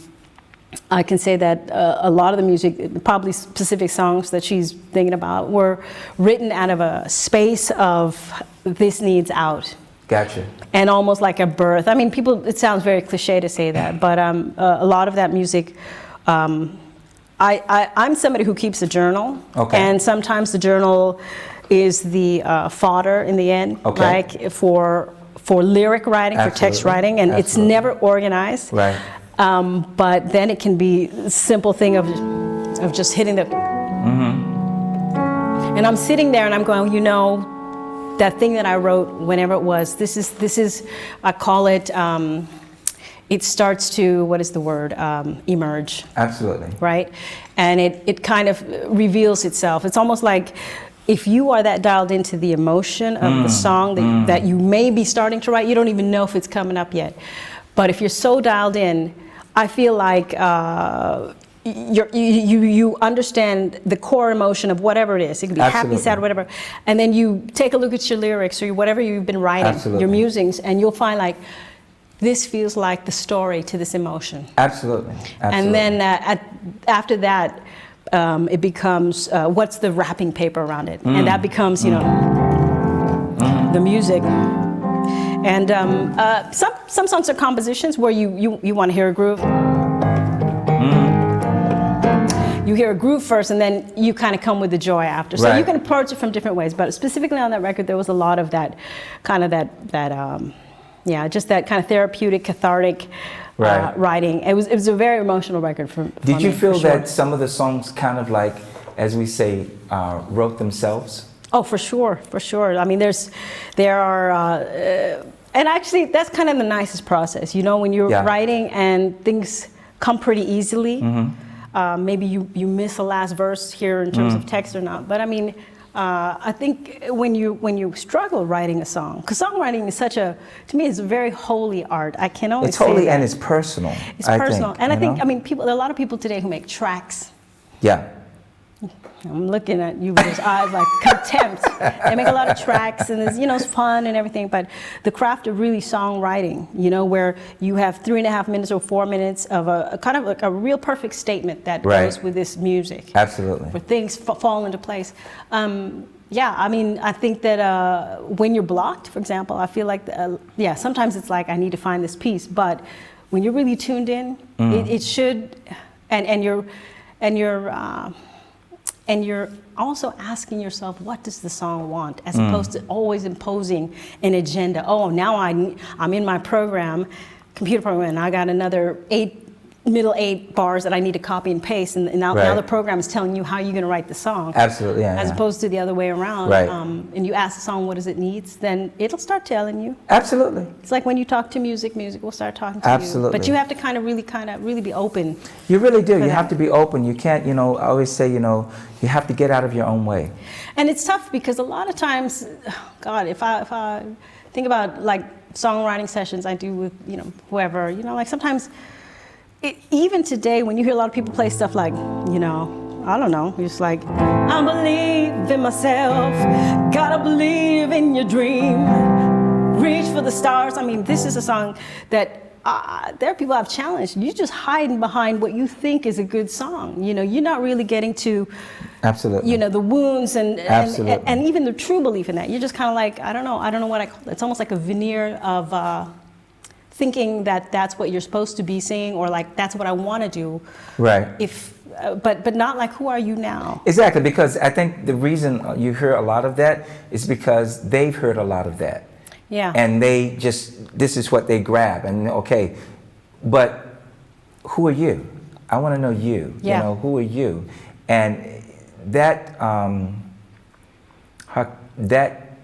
I can say that a lot of the music, probably specific songs that she's thinking about, were written out of a space of this needs out. Gotcha. And almost like a birth. I mean, it sounds very cliche to say that, but a lot of that music, I'm somebody who keeps a journal. Okay. And sometimes the journal is the fodder in the end, okay. like for lyric writing, Absolutely. for text writing, and Absolutely. it's never organized. Right. But then it can be a simple thing of just hitting the. Mm-hmm. And I'm sitting there and I'm going, you know, that thing that I wrote whenever it was. This is I call it. It starts to, what is the word? Emerge. Absolutely. Right, and it kind of reveals itself. It's almost like, if you are that dialed into the emotion of the song that you may be starting to write, you don't even know if it's coming up yet. But if you're so dialed in, I feel like you understand the core emotion of whatever it is. It could be Absolutely. happy, sad, whatever. And then you take a look at your lyrics or whatever you've been writing, Absolutely. your musings, and you'll find like, this feels like the story to this emotion. Absolutely. Absolutely. And then after that, it becomes, what's the wrapping paper around it? And that becomes, you know, the music. And some songs are compositions where you want to hear a groove. You hear a groove first, and then you kind of come with the joy after. So Right. you can approach it from different ways. But specifically on that record, there was a lot of that kind of just that kind of therapeutic, cathartic Right. writing. It was a very emotional record for Did you me, feel for sure. that some of the songs kind of like, as we say, wrote themselves? Oh, for sure, for sure. I mean, there are, and actually, that's kind of the nicest process. You know, when you're Yeah. writing and things come pretty easily. Mm-hmm. Maybe you miss a last verse here in terms of text or not. But I mean, I think when you struggle writing a song, because songwriting is to me, it's a very holy art. I can only It's say holy that. and it's personal. It's I personal, think, and I you think know? I mean, there are a lot of people today who make tracks. Yeah. I'm looking at you with those eyes like contempt. They make a lot of tracks, and it's fun and everything, but the craft of really songwriting, where you have 3.5 minutes or 4 minutes of a kind of like a real perfect statement that Right. goes with this music. Absolutely. Where things fall into place. Yeah, I mean, I think that when you're blocked, for example, I feel like, sometimes it's like I need to find this piece, but when you're really tuned in, it should, and you're also asking yourself, what does the song want, as opposed to always imposing an agenda. Oh, now I'm in my computer program, and I got another middle 8 bars that I need to copy and paste, and now the program is telling you how you're going to write the song. Absolutely, yeah. As opposed to the other way around. Right. And you ask the song what does it needs, then it'll start telling you. Absolutely. It's like when you talk to music will start talking to Absolutely. you. But you have to kind of really be open. You really do. You that. have to be open. You can't, I always say, you have to get out of your own way. And it's tough because a lot of times, God, if I think about like songwriting sessions I do with, whoever, like sometimes, even today when you hear a lot of people play stuff like, I don't know, it's like, I believe in myself, gotta believe in your dream, reach for the stars. I mean, this is a song that there are people I've challenged. You're just hiding behind what you think is a good song. You're not really getting to, Absolutely. the wounds and even the true belief in that. You're just kind of like, I don't know what I call it. It's almost like a veneer of thinking that that's what you're supposed to be saying, or like that's what I want to do. Right. But not like, who are you now? Exactly, because I think the reason you hear a lot of that is because they've heard a lot of that. Yeah. And this is what they grab, and okay, but who are you? I want to know you. Yeah. Who are you? And that that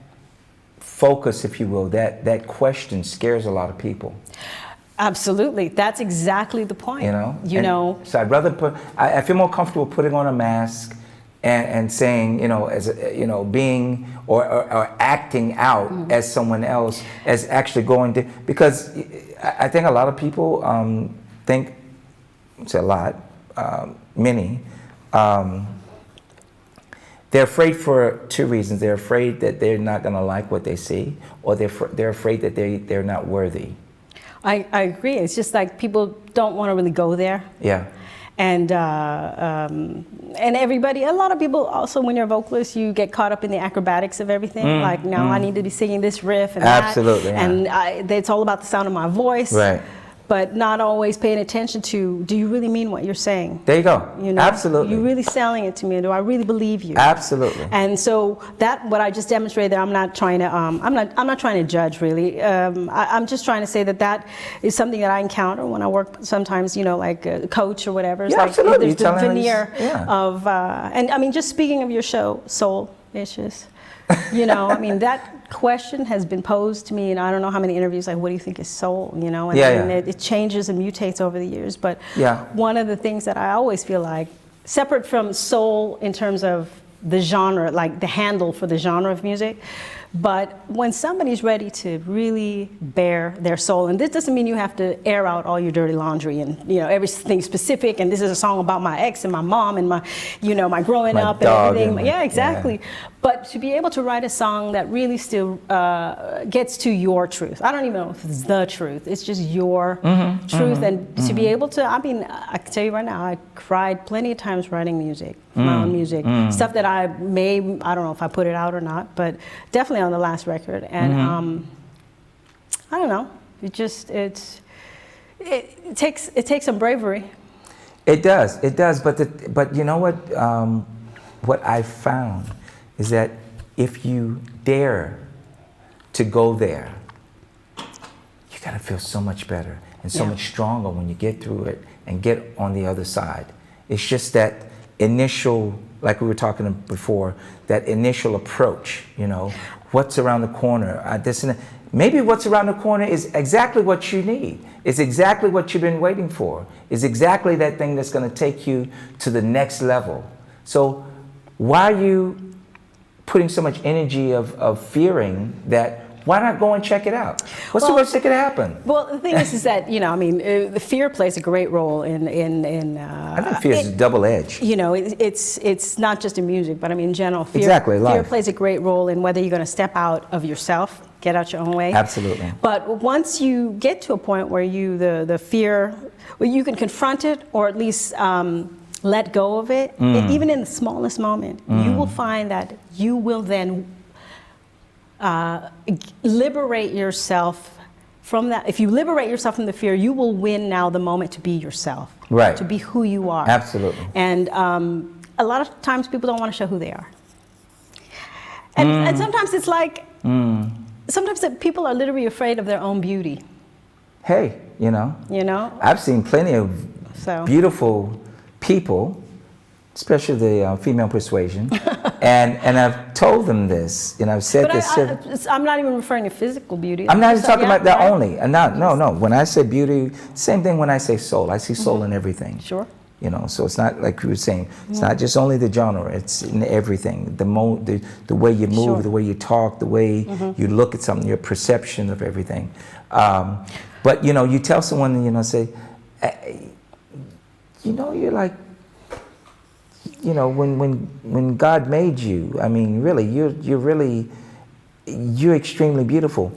focus, if you will, that question scares a lot of people. Absolutely, that's exactly the point. So I'd rather I feel more comfortable putting on a mask and saying, being or acting out as someone else, as actually going to, because I think a lot of people think, it's a lot, many, they're afraid for 2 reasons. They're afraid that they're not going to like what they see, or they're afraid that they're not worthy. I agree. It's just like people don't want to really go there. Yeah. And everybody, a lot of people also, when you're a vocalist, you get caught up in the acrobatics of everything. Like, no, I need to be singing this riff and absolutely, that. Yeah. And it's all about the sound of my voice. Right. But not always paying attention to, do you really mean what you're saying? There you go. You know, Absolutely. You're really selling it to me. Do I really believe you? Absolutely. And so that, what I just demonstrated there, I'm not trying to, I'm not trying to judge really. I'm just trying to say that that is something that I encounter when I work sometimes, you know, like a coach or whatever. It's Yeah, like absolutely. there's the veneer yeah. of, and I mean, just speaking of your show, SOULICIOUS, you know, I mean, that question has been posed to me, and I don't know how many interviews, like, what do you think is soul, you know? And yeah, I mean, yeah. it changes and mutates over the years, but yeah. one of the things that I always feel like, separate from soul in terms of the genre, like the handle for the genre of music, but when somebody's ready to really bare their soul, and this doesn't mean you have to air out all your dirty laundry and, you know, everything specific, and this is a song about my ex and my mom and my, you know, my growing up and everything. Yeah, exactly. Yeah. But to be able to write a song that really still gets to your truth. I don't even know if it's the truth. It's just your truth. And to be able to, I mean, I can tell you right now, I cried plenty of times writing music, my own music. Stuff that I don't know if I put it out or not, but definitely on the last record. And I don't know, it takes some bravery. It does, but you know what I found is that if you dare to go there, you gotta feel so much better and so much stronger when you get through it and get on the other side. It's just that initial, like we were talking before, that initial approach, you know, what's around the corner, maybe what's around the corner is exactly what you need. It's exactly what you've been waiting for. It's exactly that thing that's gonna take you to the next level. So why are you putting so much energy of fearing that? Why not go and check it out? What's the worst that could happen? Well, the thing is that, you know, I mean, the fear plays a great role in I think fear is double-edged. You know, it's not just in music, but I mean, in general, fear, exactly, fear plays a great role in whether you're going to step out of yourself, get out your own way. Absolutely. But once you get to a point where the fear, where you can confront it or at least let go of it, even in the smallest moment, you will find that you will then liberate yourself from that. If you liberate yourself from the fear, you will win now the moment to be yourself, right? To be who you are. Absolutely. And a lot of times people don't want to show who they are. And sometimes it's like, sometimes people are literally afraid of their own beauty. Hey, you know, I've seen plenty of beautiful people, especially the female persuasion, and I've told them this, and I've said this. I'm not even referring to physical beauty. I'm not even talking about that only. And no. When I say beauty, same thing when I say soul. I see soul in everything. Sure. You know, so it's not like you were saying. It's not just only the genre. It's in everything. The way you move, the way you talk, the way you look at something, your perception of everything. But you know, you tell someone, you know, say, you know, you're like, you know, when God made you, I mean, really, you're extremely beautiful.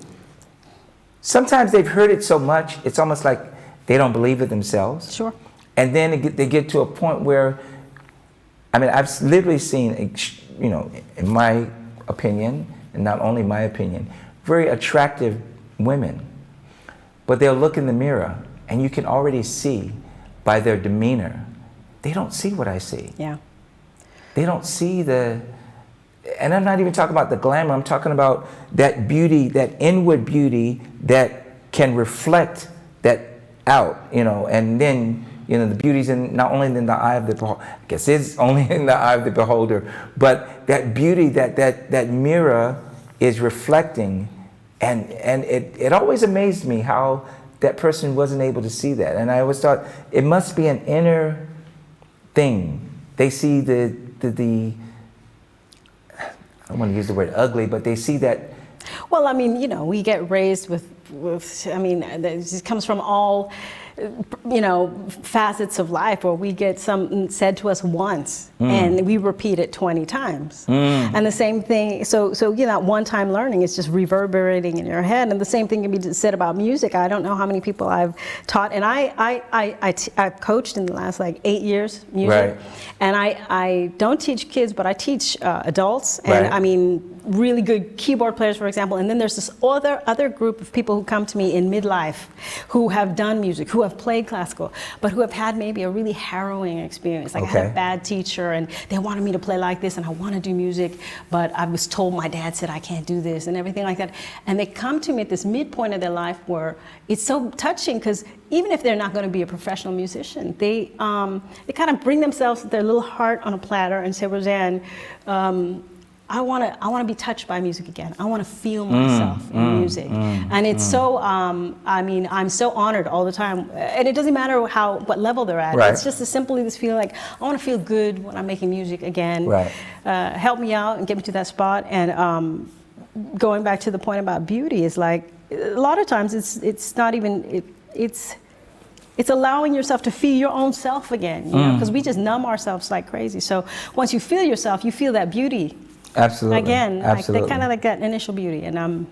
Sometimes they've heard it so much, it's almost like they don't believe it themselves. Sure. And then they get to a point where, I mean, I've literally seen, you know, in my opinion, and not only my opinion, very attractive women, but they'll look in the mirror and you can already see by their demeanor, they don't see what I see. Yeah. They don't see and I'm not even talking about the glamour, I'm talking about that beauty, that inward beauty that can reflect that out, you know, and then, you know, the beauty's not only in the eye of the beholder, I guess it's only in the eye of the beholder, but that beauty that mirror is reflecting, and it always amazed me how that person wasn't able to see that. And I always thought it must be an inner thing. They see the I don't want to use the word ugly, but they see that. Well, I mean, you know, we get raised with I mean, it just comes from all you know, facets of life where we get something said to us once and we repeat it 20 times. And the same thing, so you know, that one-time learning is just reverberating in your head. And the same thing can be said about music. I don't know how many people I've taught, and I've coached in the last like 8 years music. Right. And I don't teach kids, but I teach adults. And Right. I mean, really good keyboard players, for example. And then there's this other group of people who come to me in midlife who have done music, who have played classical, but who have had maybe a really harrowing experience. Like I had a bad teacher and they wanted me to play like this and I want to do music, but I was told my dad said I can't do this and everything like that. And they come to me at this midpoint of their life where it's so touching because even if they're not going to be a professional musician, they kind of bring themselves, their little heart on a platter and say, Rose Ann, I want to be touched by music again. I want to feel myself in music. And it's so, I mean, I'm so honored all the time. And it doesn't matter what level they're at. Right. It's just as simply this feeling like, I want to feel good when I'm making music again. Right. Help me out and get me to that spot. And going back to the point about beauty is like, a lot of times it's not even, it's allowing yourself to feel your own self again, you know, because we just numb ourselves like crazy. So once you feel yourself, you feel that beauty. Absolutely. Again, absolutely. Like, kind of like that initial beauty. And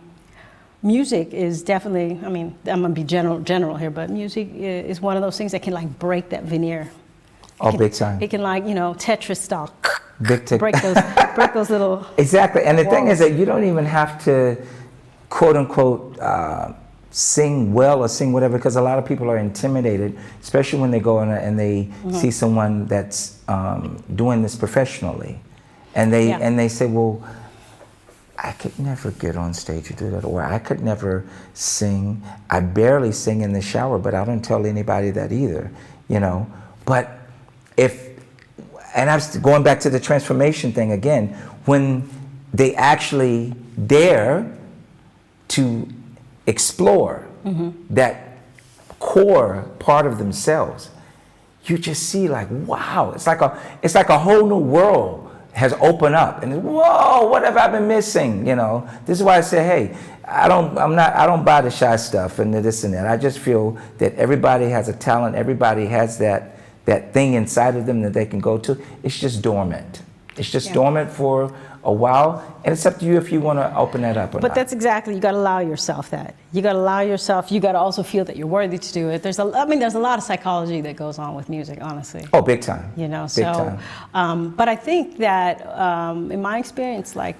music is definitely, I mean, I'm going to be general here, but music is one of those things that can like break that veneer. Big time. It can like, you know, Tetris style. Break those little Exactly. And the thing walls. is that you don't even have to, quote unquote, sing well or sing whatever, because a lot of people are intimidated, especially when they go in and they see someone that's doing this professionally. And they say, well, I could never get on stage and do that, or I could never sing. I barely sing in the shower, but I don't tell anybody that either, you know. But and I'm going back to the transformation thing again, when they actually dare to explore that core part of themselves, you just see like, wow, it's like a whole new world has opened up, and whoa, what have I been missing? You know, this is why I say, hey, I don't buy the shy stuff and this and that. I just feel that everybody has a talent, everybody has that thing inside of them that they can go to. It's just dormant. It's just dormant for a while, and it's up to you if you want to open that up or not. But that's exactly, you got to allow yourself that. You got to allow yourself, you got to also feel that you're worthy to do it. There's a lot of psychology that goes on with music, honestly. Oh, big time. You know, big time. But I think that in my experience, like,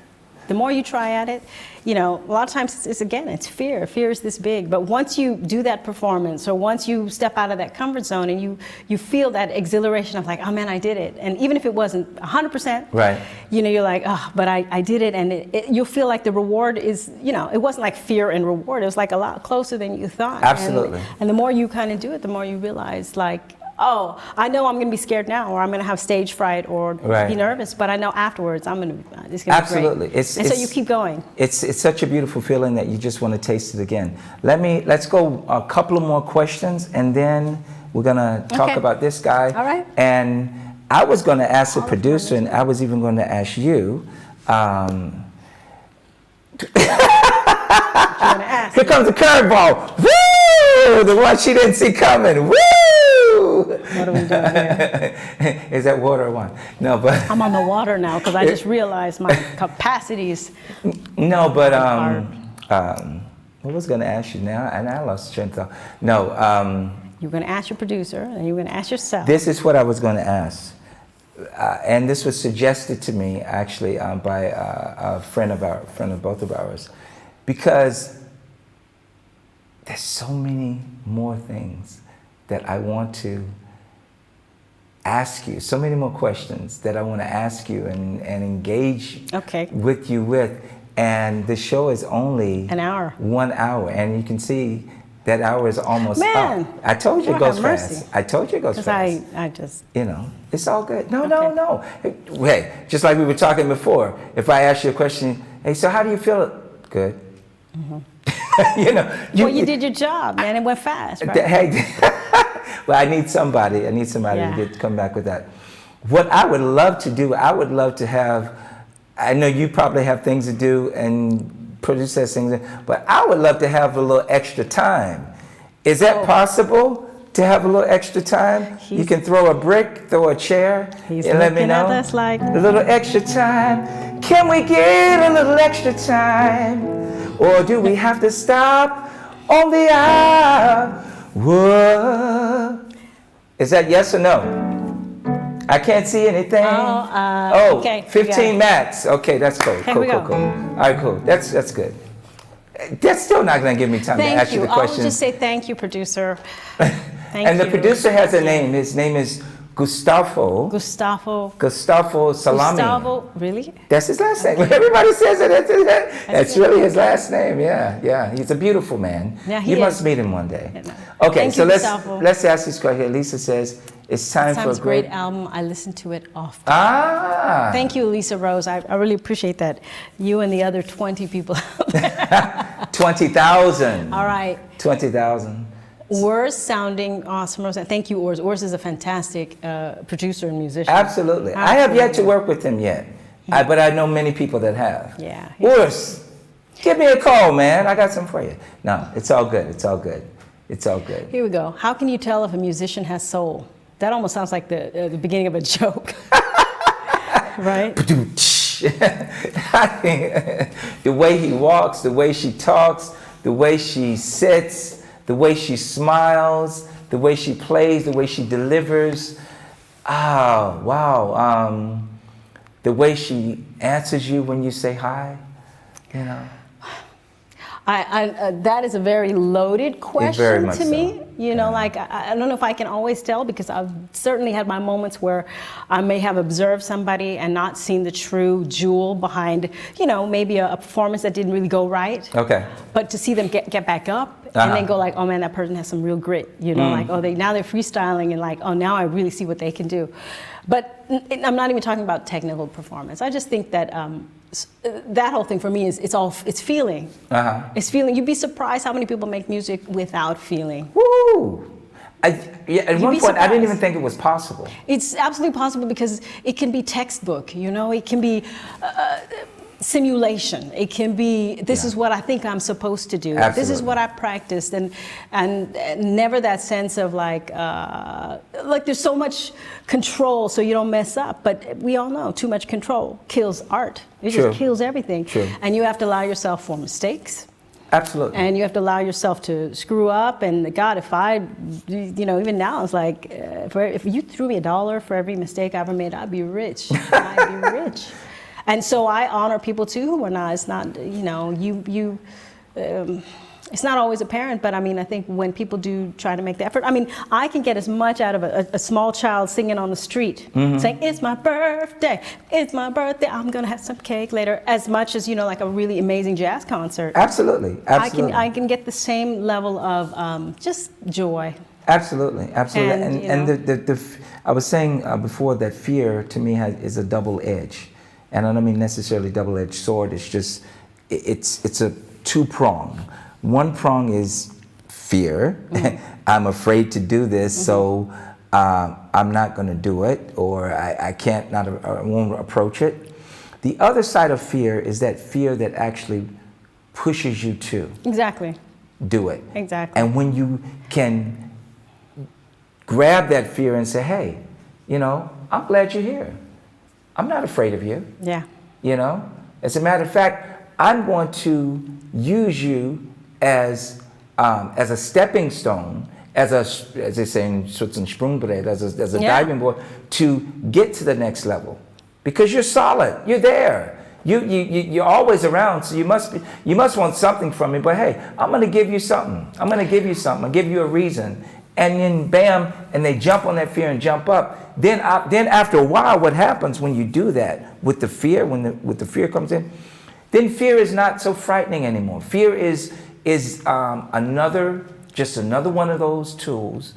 the more you try at it, you know, a lot of times it's fear. Fear is this big. But once you do that performance, or once you step out of that comfort zone and you feel that exhilaration of like, oh man, I did it. And even if it wasn't 100%, right, you know, you're like, oh, but I did it. And you'll feel like the reward is, you know, it wasn't like fear and reward. It was like a lot closer than you thought. Absolutely. And the more you kind of do it, the more you realize like, oh, I know I'm going to be scared now, or I'm going to have stage fright, or be nervous, but I know afterwards it's going to be great. Absolutely. So you keep going. It's such a beautiful feeling that you just want to taste it again. Let's go a couple of more questions, and then we're going to talk about this guy. All right. And I was going to ask the producer, and I was even going to ask you. Here comes the curveball. Woo! The one she didn't see coming. Woo! What are we doing here? Is that water or wine? No, but I'm on the water now because I just realized my capacities. No, but I was going to ask you now, and I lost train of thought. No. You were going to ask your producer, and you were going to ask yourself. This is what I was going to ask. And this was suggested to me actually by a friend of both of ours, because there's so many more things that I want to ask you, so many more questions that I want to ask you and engage with you with. And the show is only an hour. 1 hour, and you can see that hour is almost up. I told you it goes fast. I told you it goes fast. I just, you know, it's all good. No. Hey, just like we were talking before, if I ask you a question, hey, so how do you feel? Good. You know. You did your job, man. It went fast, right? Hey, well, I need somebody to come back with that. What I would love to do, I would love to have, I know you probably have things to do and produce those things, but I would love to have a little extra time. Is that possible to have a little extra time? You can throw a brick, throw a chair, He's and let me know. At us like a little extra time. Can we get a little extra time? Or do we have to stop on the hour? Whoa. Is that yes or no? I can't see anything. Okay. 15 max. Okay, that's cool. Cool. All right, cool. That's good. That's still not going to give me time to ask you the question. I'll just say thank you, producer. And the producer has a name. His name is Gustavo Salami. Gustavo, really? That's his last name. Everybody says it. That's really his last name. Yeah. He's a beautiful man. Yeah, you must meet him one day. Okay, so let's ask this question. Lisa says, it's time for a great album. I listen to it often. Ah. Thank you, Lisa Rose. I really appreciate that. You and the other 20 people. 20,000. All right. 20,000. Urs sounding awesome. Rose. Thank you, Urs. Urs is a fantastic producer and musician. Absolutely. I have yet to work with him yet, but I know many people that have. Yeah. Urs, give me a call, man. I got something for you. No, it's all good. It's all good. Here we go. How can you tell if a musician has soul? That almost sounds like the beginning of a joke. Right? The way he walks, the way she talks, the way she sits, the way she smiles, the way she plays, the way she delivers. Oh, wow. The way she answers you when you say hi, you know. That is a very loaded question to me. So. You know, like, I don't know if I can always tell, because I've certainly had my moments where I may have observed somebody and not seen the true jewel behind, you know, maybe a performance that didn't really go right. Okay. But to see them get back up and then go like, oh man, that person has some real grit. You know, like, oh, now they're freestyling, and like, oh, now I really see what they can do. But I'm not even talking about technical performance. I just think that that whole thing for me is it's feeling. It's feeling. You'd be surprised how many people make music without feeling. Woo! At one point, I didn't even think it was possible. It's absolutely possible, because it can be textbook. You know, it can be simulation. It can be, this is what I think I'm supposed to do. Absolutely. This is what I practiced, and never that sense of like there's so much control so you don't mess up. But we all know too much control kills art. It just kills everything. True. And you have to allow yourself for mistakes. Absolutely. And you have to allow yourself to screw up. And God, if I, you know, even now, it's like, if you threw me $1 for every mistake I ever made, I'd be rich. I'd be rich. And so I honor people too who are not. It's not, you know, it's not always apparent, but I mean, I think when people do try to make the effort, I mean, I can get as much out of a small child singing on the street, saying, it's my birthday, I'm gonna have some cake later, as much as, you know, like a really amazing jazz concert. Absolutely. I can get the same level of just joy. Absolutely. And I was saying before that fear to me is a double edge. And I don't mean necessarily double-edged sword. It's just, it's a two-prong. One prong is fear. I'm afraid to do this, so I'm not going to do it, or I won't approach it. The other side of fear is that fear that actually pushes you to do it. Exactly. And when you can grab that fear and say, hey, you know, I'm glad you're here. I'm not afraid of you. Yeah. You know? As a matter of fact, I'm going to use you as a stepping stone, as they say in Sprungbrett, as a diving board, to get to the next level. Because you're solid. You're there. You're always around, so you must want something from me. But hey, I'm going to give you something. I'm going to give you a reason. And then bam, and they jump on that fear and jump up. Then after a while, what happens when you do that with the fear, when the fear comes in, then fear is not so frightening anymore. Fear is another one of those tools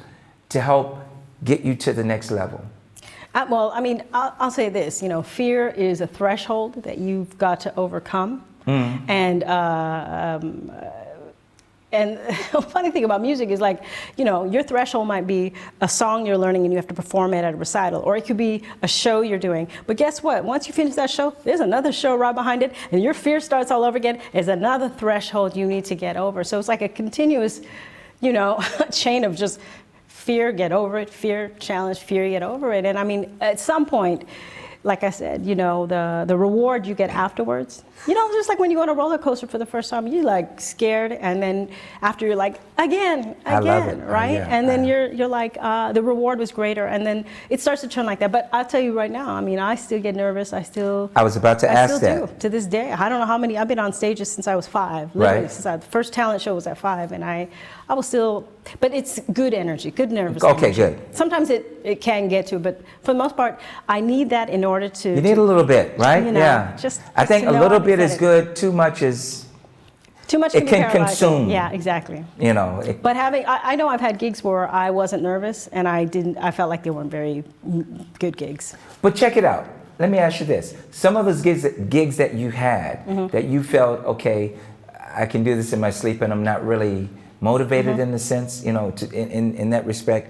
to help get you to the next level. Well, I mean, I'll say this, you know, fear is a threshold that you've got to overcome. And the funny thing about music is, like, you know, your threshold might be a song you're learning and you have to perform it at a recital, or it could be a show you're doing. But guess what? Once you finish that show, there's another show right behind it, and your fear starts all over again. There's another threshold you need to get over. So it's like a continuous, you know, chain of just fear, get over it, fear, challenge, fear, get over it. And I mean, at some point, like I said, you know, the reward you get afterwards, you know, just like when you go on a roller coaster for the first time, you're like scared, and then after you're like, again, right? Yeah, and then you're like, the reward was greater, and then it starts to turn like that. But I'll tell you right now, I mean, I still get nervous. I was about to ask that. Do, to this day. I don't know how many, I've been on stages since I was 5, literally, right. since the first talent show was at 5, and I was still, but it's good energy, good nervous energy. Okay, good. Sometimes it can get to, but for the most part, I need that in order to. You need a little bit, right? You know, yeah. I think a little bit is good. Too much is. Too much it can consume. Yeah, exactly. You know. But I know I've had gigs where I wasn't nervous, and I felt like they weren't very good gigs. But check it out. Let me ask you this: some of those gigs that you had, that you felt, okay, I can do this in my sleep, and I'm not really motivated in the sense, you know, in that respect.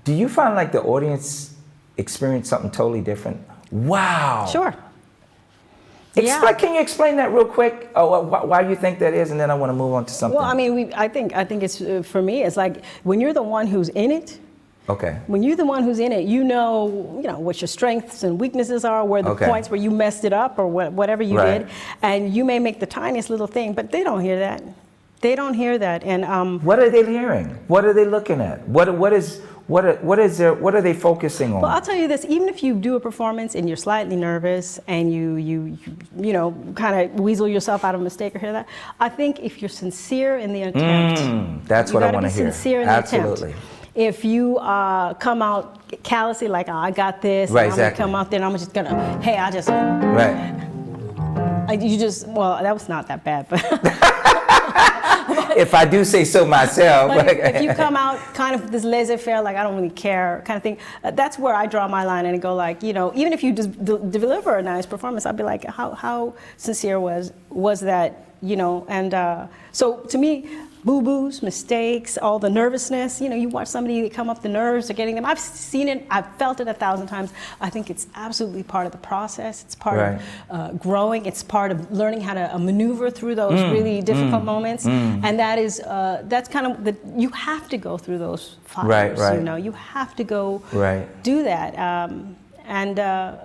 Do you find like the audience experienced something totally different? Wow. Sure. Can you explain that real quick? Why you think that is, and then I want to move on to something. Well, I mean, I think it's for me. It's like when you're the one who's in it. Okay. When you're the one who's in it, you know what your strengths and weaknesses are, where the points where you messed it up or whatever you did, and you may make the tiniest little thing, but they don't hear that. They don't hear that, and what are they hearing? What are they looking at? What are they focusing on? Well, I'll tell you this: even if you do a performance and you're slightly nervous and you know kind of weasel yourself out of a mistake or hear that, I think if you're sincere in the attempt, that's what I want to hear. Sincere in Absolutely. The attempt. If you come out callously, like, oh, I got this, right, and I'm gonna come out there and I'm just gonna, hey, I just, right. Well, that was not that bad, but. If I do say so myself. But if you come out kind of this laissez-faire, like I don't really care kind of thing, that's where I draw my line and go like, you know, even if you just deliver a nice performance, I'd be like, how sincere was that, you know? And so to me, boo-boos, mistakes, all the nervousness, you know, you watch somebody come up the nerves, they're getting them. I've seen it, I've felt it 1,000 times. I think it's absolutely part of the process. It's part of growing. It's part of learning how to maneuver through those really difficult moments. And that is, that's kind of, you have to go through those fires, you know, you have to go do that. And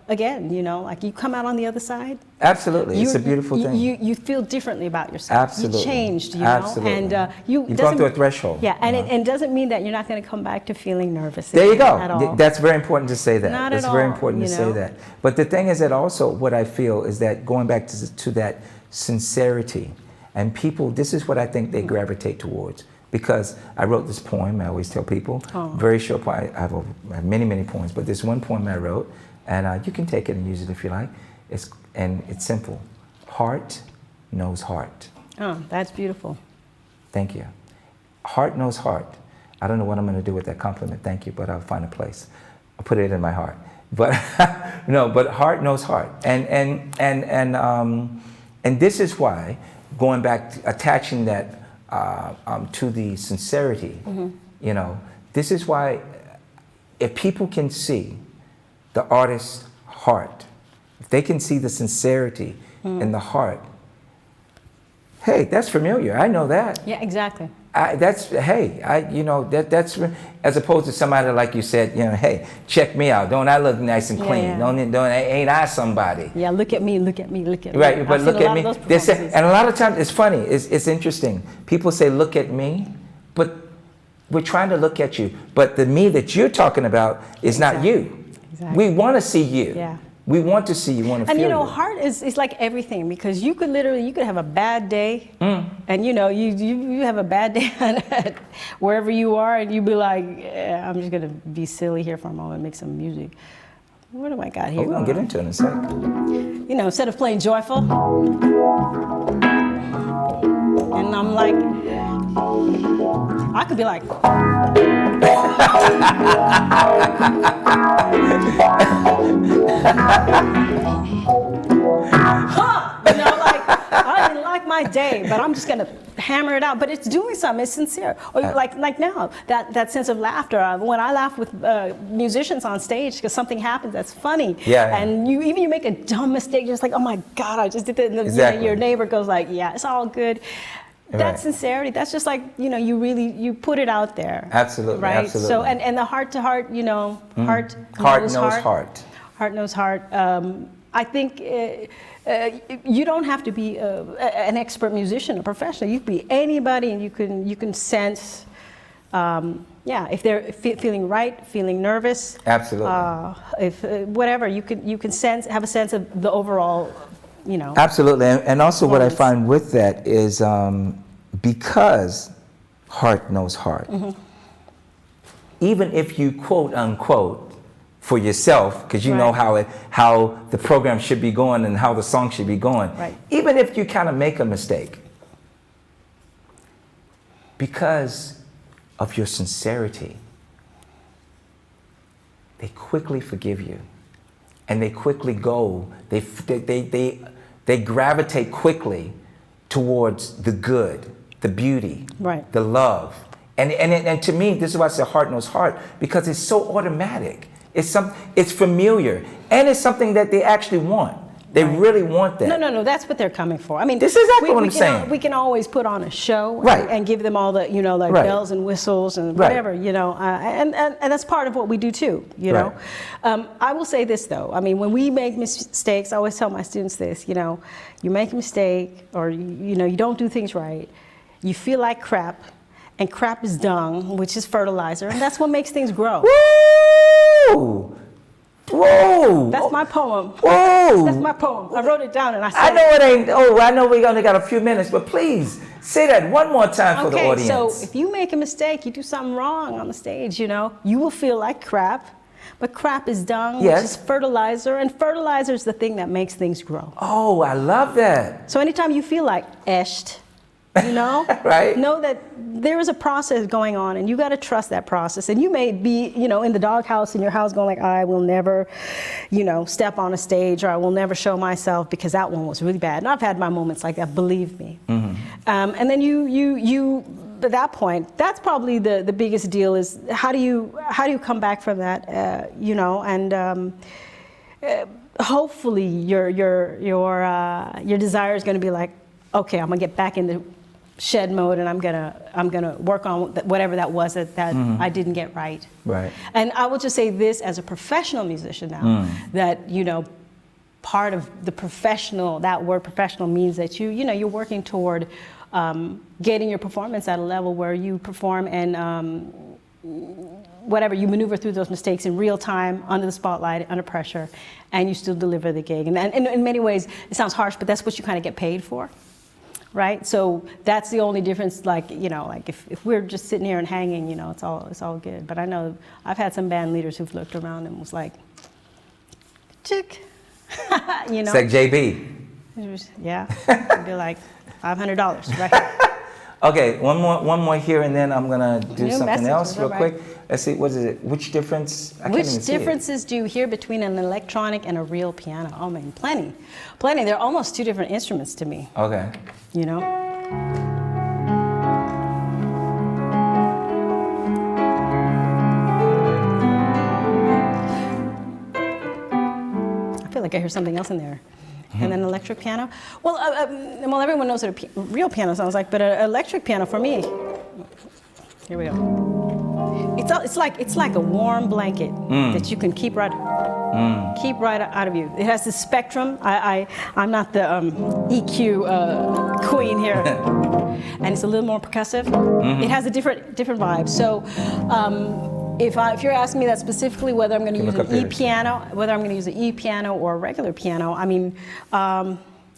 again, you know, like you come out on the other side. Absolutely, it's a beautiful thing. You feel differently about yourself. Absolutely. You changed, you Absolutely. know. And you've gone through a threshold. Yeah, and it doesn't mean that you're not going to come back to feeling nervous. There you go. At all. That's very important to say that. Not It's at very all, important to say that. But the thing is that also what I feel is that going back to that sincerity, and people, this is what I think they gravitate towards. Because I wrote this poem, I always tell people, very short poem. I have many, many poems, but this one poem I wrote, and you can take it and use it if you like. It's simple. Heart knows heart. Oh, that's beautiful. Thank you. Heart knows heart. I don't know what I'm going to do with that compliment. Thank you, but I'll find a place. I'll put it in my heart. But no, but heart knows heart. And this is why, going back, attaching that to the sincerity, you know, this is why if people can see the artist's heart, if they can see the sincerity in the heart, hey, that's familiar. I know that. Yeah, exactly. That's as opposed to somebody like you said, you know, hey, check me out. Don't I look nice and clean? Yeah. Ain't I somebody? Yeah, look at me, look at me, look at me. Right, but look at me. And a lot of times it's funny. It's interesting. People say, look at me, but we're trying to look at you. But the me that you're talking about is not you. Exactly. We want to see you. Yeah. We want to see you, want to feel you. And you know, heart is like everything, because you could have a bad day, and you know, you have a bad day at wherever you are, and you be like, I'm just gonna be silly here for a moment, make some music. What do I got here? We're gonna get into it in a sec. You know, instead of playing joyful, and I'm like, I could be like. You know, like, I didn't like my day, but I'm just gonna hammer it out. But it's doing something, it's sincere. Or like now, that sense of laughter. When I laugh with musicians on stage because something happens that's funny. Yeah. And you make a dumb mistake, you're just like, oh my God, I just did that. And you know, your neighbor goes like, yeah, it's all good. That's sincerity. That's just like, you put it out there. Absolutely. Right? Absolutely. So, and the heart to heart, heart knows heart. Heart knows heart. I think you don't have to be an expert musician, a professional. You can be anybody, and you can sense, if they're feeling right, feeling nervous. Absolutely. If whatever, you can have a sense of the overall, Absolutely, and also what I find with that is because heart knows heart. Even if you quote unquote for yourself, because you know how the program should be going and how the song should be going. Right. Even if you kind of make a mistake, because of your sincerity, they quickly forgive you, and they quickly go. They gravitate quickly towards the good, the beauty, the love, and to me, this is why I say heart knows heart, because it's so automatic. It's familiar, and it's something that they actually want. They really want that. No, that's what they're coming for. I mean, this is exactly what I'm saying. We can always put on a show and give them all the, bells and whistles and whatever, and that's part of what we do too, you know. I will say this though. I mean, when we make mistakes, I always tell my students this, you make a mistake or, you don't do things right, you feel like crap, and crap is dung, which is fertilizer, and that's what makes things grow. Woo! Whoa! That's my poem. Whoa! That's my poem. I wrote it down and I said I know it ain't, I know we only got a few minutes, but please say that one more time for the audience. Okay, so if you make a mistake, you do something wrong on the stage, you will feel like crap, but crap is dung, which is fertilizer, and fertilizer is the thing that makes things grow. Oh, I love that. So anytime you feel like eshed, know that there is a process going on, and you got to trust that process. And you may be, in the doghouse in your house going like, I will never, step on a stage, or I will never show myself because that one was really bad. And I've had my moments like that, believe me. And then you at that point, that's probably the biggest deal is how do you come back from that, and hopefully your desire is going to be like, okay, I'm gonna get back in the shed mode, and I'm gonna work on whatever that was that I didn't get right. Right. And I will just say this as a professional musician now, that part of the professional, that word professional means that you're working toward getting your performance at a level where you perform and whatever, you maneuver through those mistakes in real time, under the spotlight, under pressure, and you still deliver the gig. And in many ways, it sounds harsh, but that's what you kind of get paid for. Right, so that's the only difference. Like if we're just sitting here and hanging, it's all good. But I know I've had some band leaders who've looked around and was like, chick, It's like JB. It'd be like $500, right? Okay, one more here, and then I'm gonna do New something else real right. quick. Let's see, what is it? Which difference? Which differences do you hear between an electronic and a real piano? Oh man, plenty. They're almost two different instruments to me. Okay. I feel like I hear something else in there. And then electric piano. Well, everyone knows what a real piano sounds like, but an electric piano for me. Here we go. It's like a warm blanket that you can keep right out of you. It has this spectrum. I'm not the EQ queen here, and it's a little more percussive. It has a different vibe. So. If you're asking me that specifically, whether I'm going to use an E piano, or a regular piano, I mean,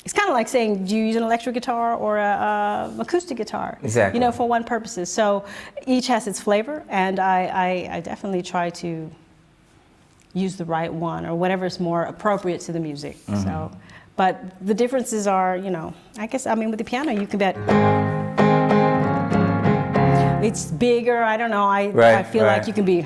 it's kind of like saying, do you use an electric guitar or a acoustic guitar? Exactly. For one purposes. So each has its flavor, and I definitely try to use the right one or whatever is more appropriate to the music. So, but the differences are, I guess, with the piano, you can bet. It's bigger. I don't know. I feel like you can be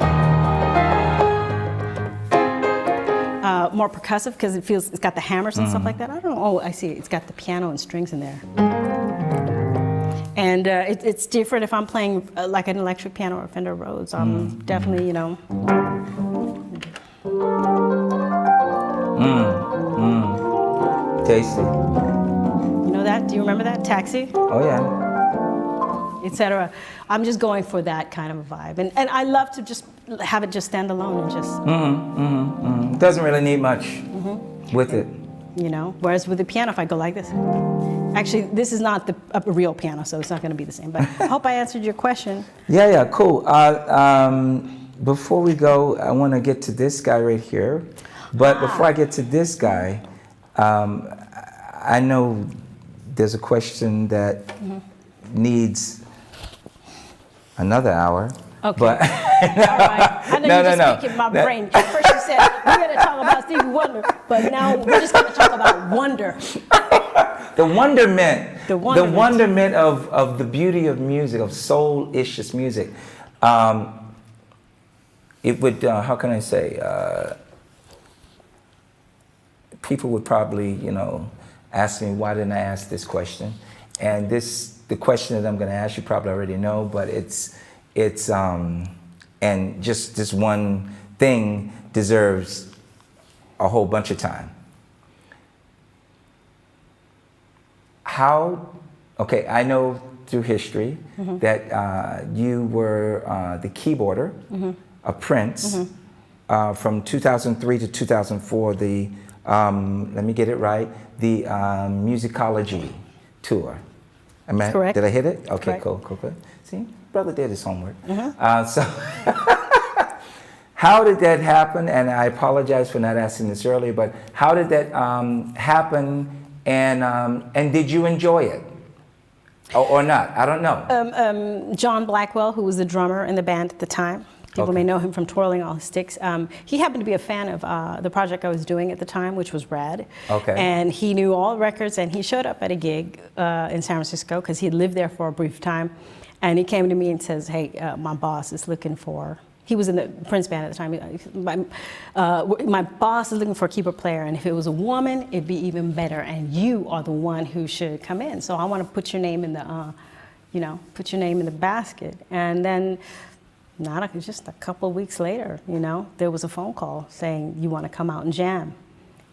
more percussive because it's got the hammers and stuff like that. I don't know. Oh, I see. It's got the piano and strings in there. And it's different if I'm playing like an electric piano or a Fender Rhodes. I'm definitely, Tasty. You know that? Do you remember that? Taxi? Oh, yeah. etc. I'm just going for that kind of a vibe, and I love to just have it just stand alone and just. Doesn't really need much with it. You know, whereas with the piano, if I go like this, actually, this is not a real piano, so it's not going to be the same. But I hope I answered your question. Yeah, cool. Before we go, I want to get to this guy right here. But before I get to this guy, I know there's a question that needs another hour. Okay. But all right. I know you're just picking my brain. First you said we're going to talk about Stevie Wonder, but now we're just going to talk about wonder. The wonderment. The wonderment. The wonderment of the beauty of music, of soul-icious music. It would, how can I say, people would probably, you know, ask me, why didn't I ask this question? And the question that I'm going to ask you probably already know, but and just this one thing deserves a whole bunch of time. Okay, I know through history that you were the keyboarder of Prince from 2003 to 2004, let me get it right, the Musicology tour. Correct. Did I hit it? Okay, Correct. cool. See, brother did his homework. So, how did that happen? And I apologize for not asking this earlier, but how did that happen? And did you enjoy it, or not? I don't know. John Blackwell, who was the drummer in the band at the time. People may know him from Twirling All His Sticks. He happened to be a fan of the project I was doing at the time, which was rad. Okay. And he knew all the records, and he showed up at a gig in San Francisco because he had lived there for a brief time. And he came to me and says, hey, my boss is looking for, he was in the Prince band at the time. My boss is looking for a keyboard player, and if it was a woman, it'd be even better, and you are the one who should come in. So I want to put your name in the, put your name in the basket. And then, just a couple of weeks later, there was a phone call saying, you want to come out and jam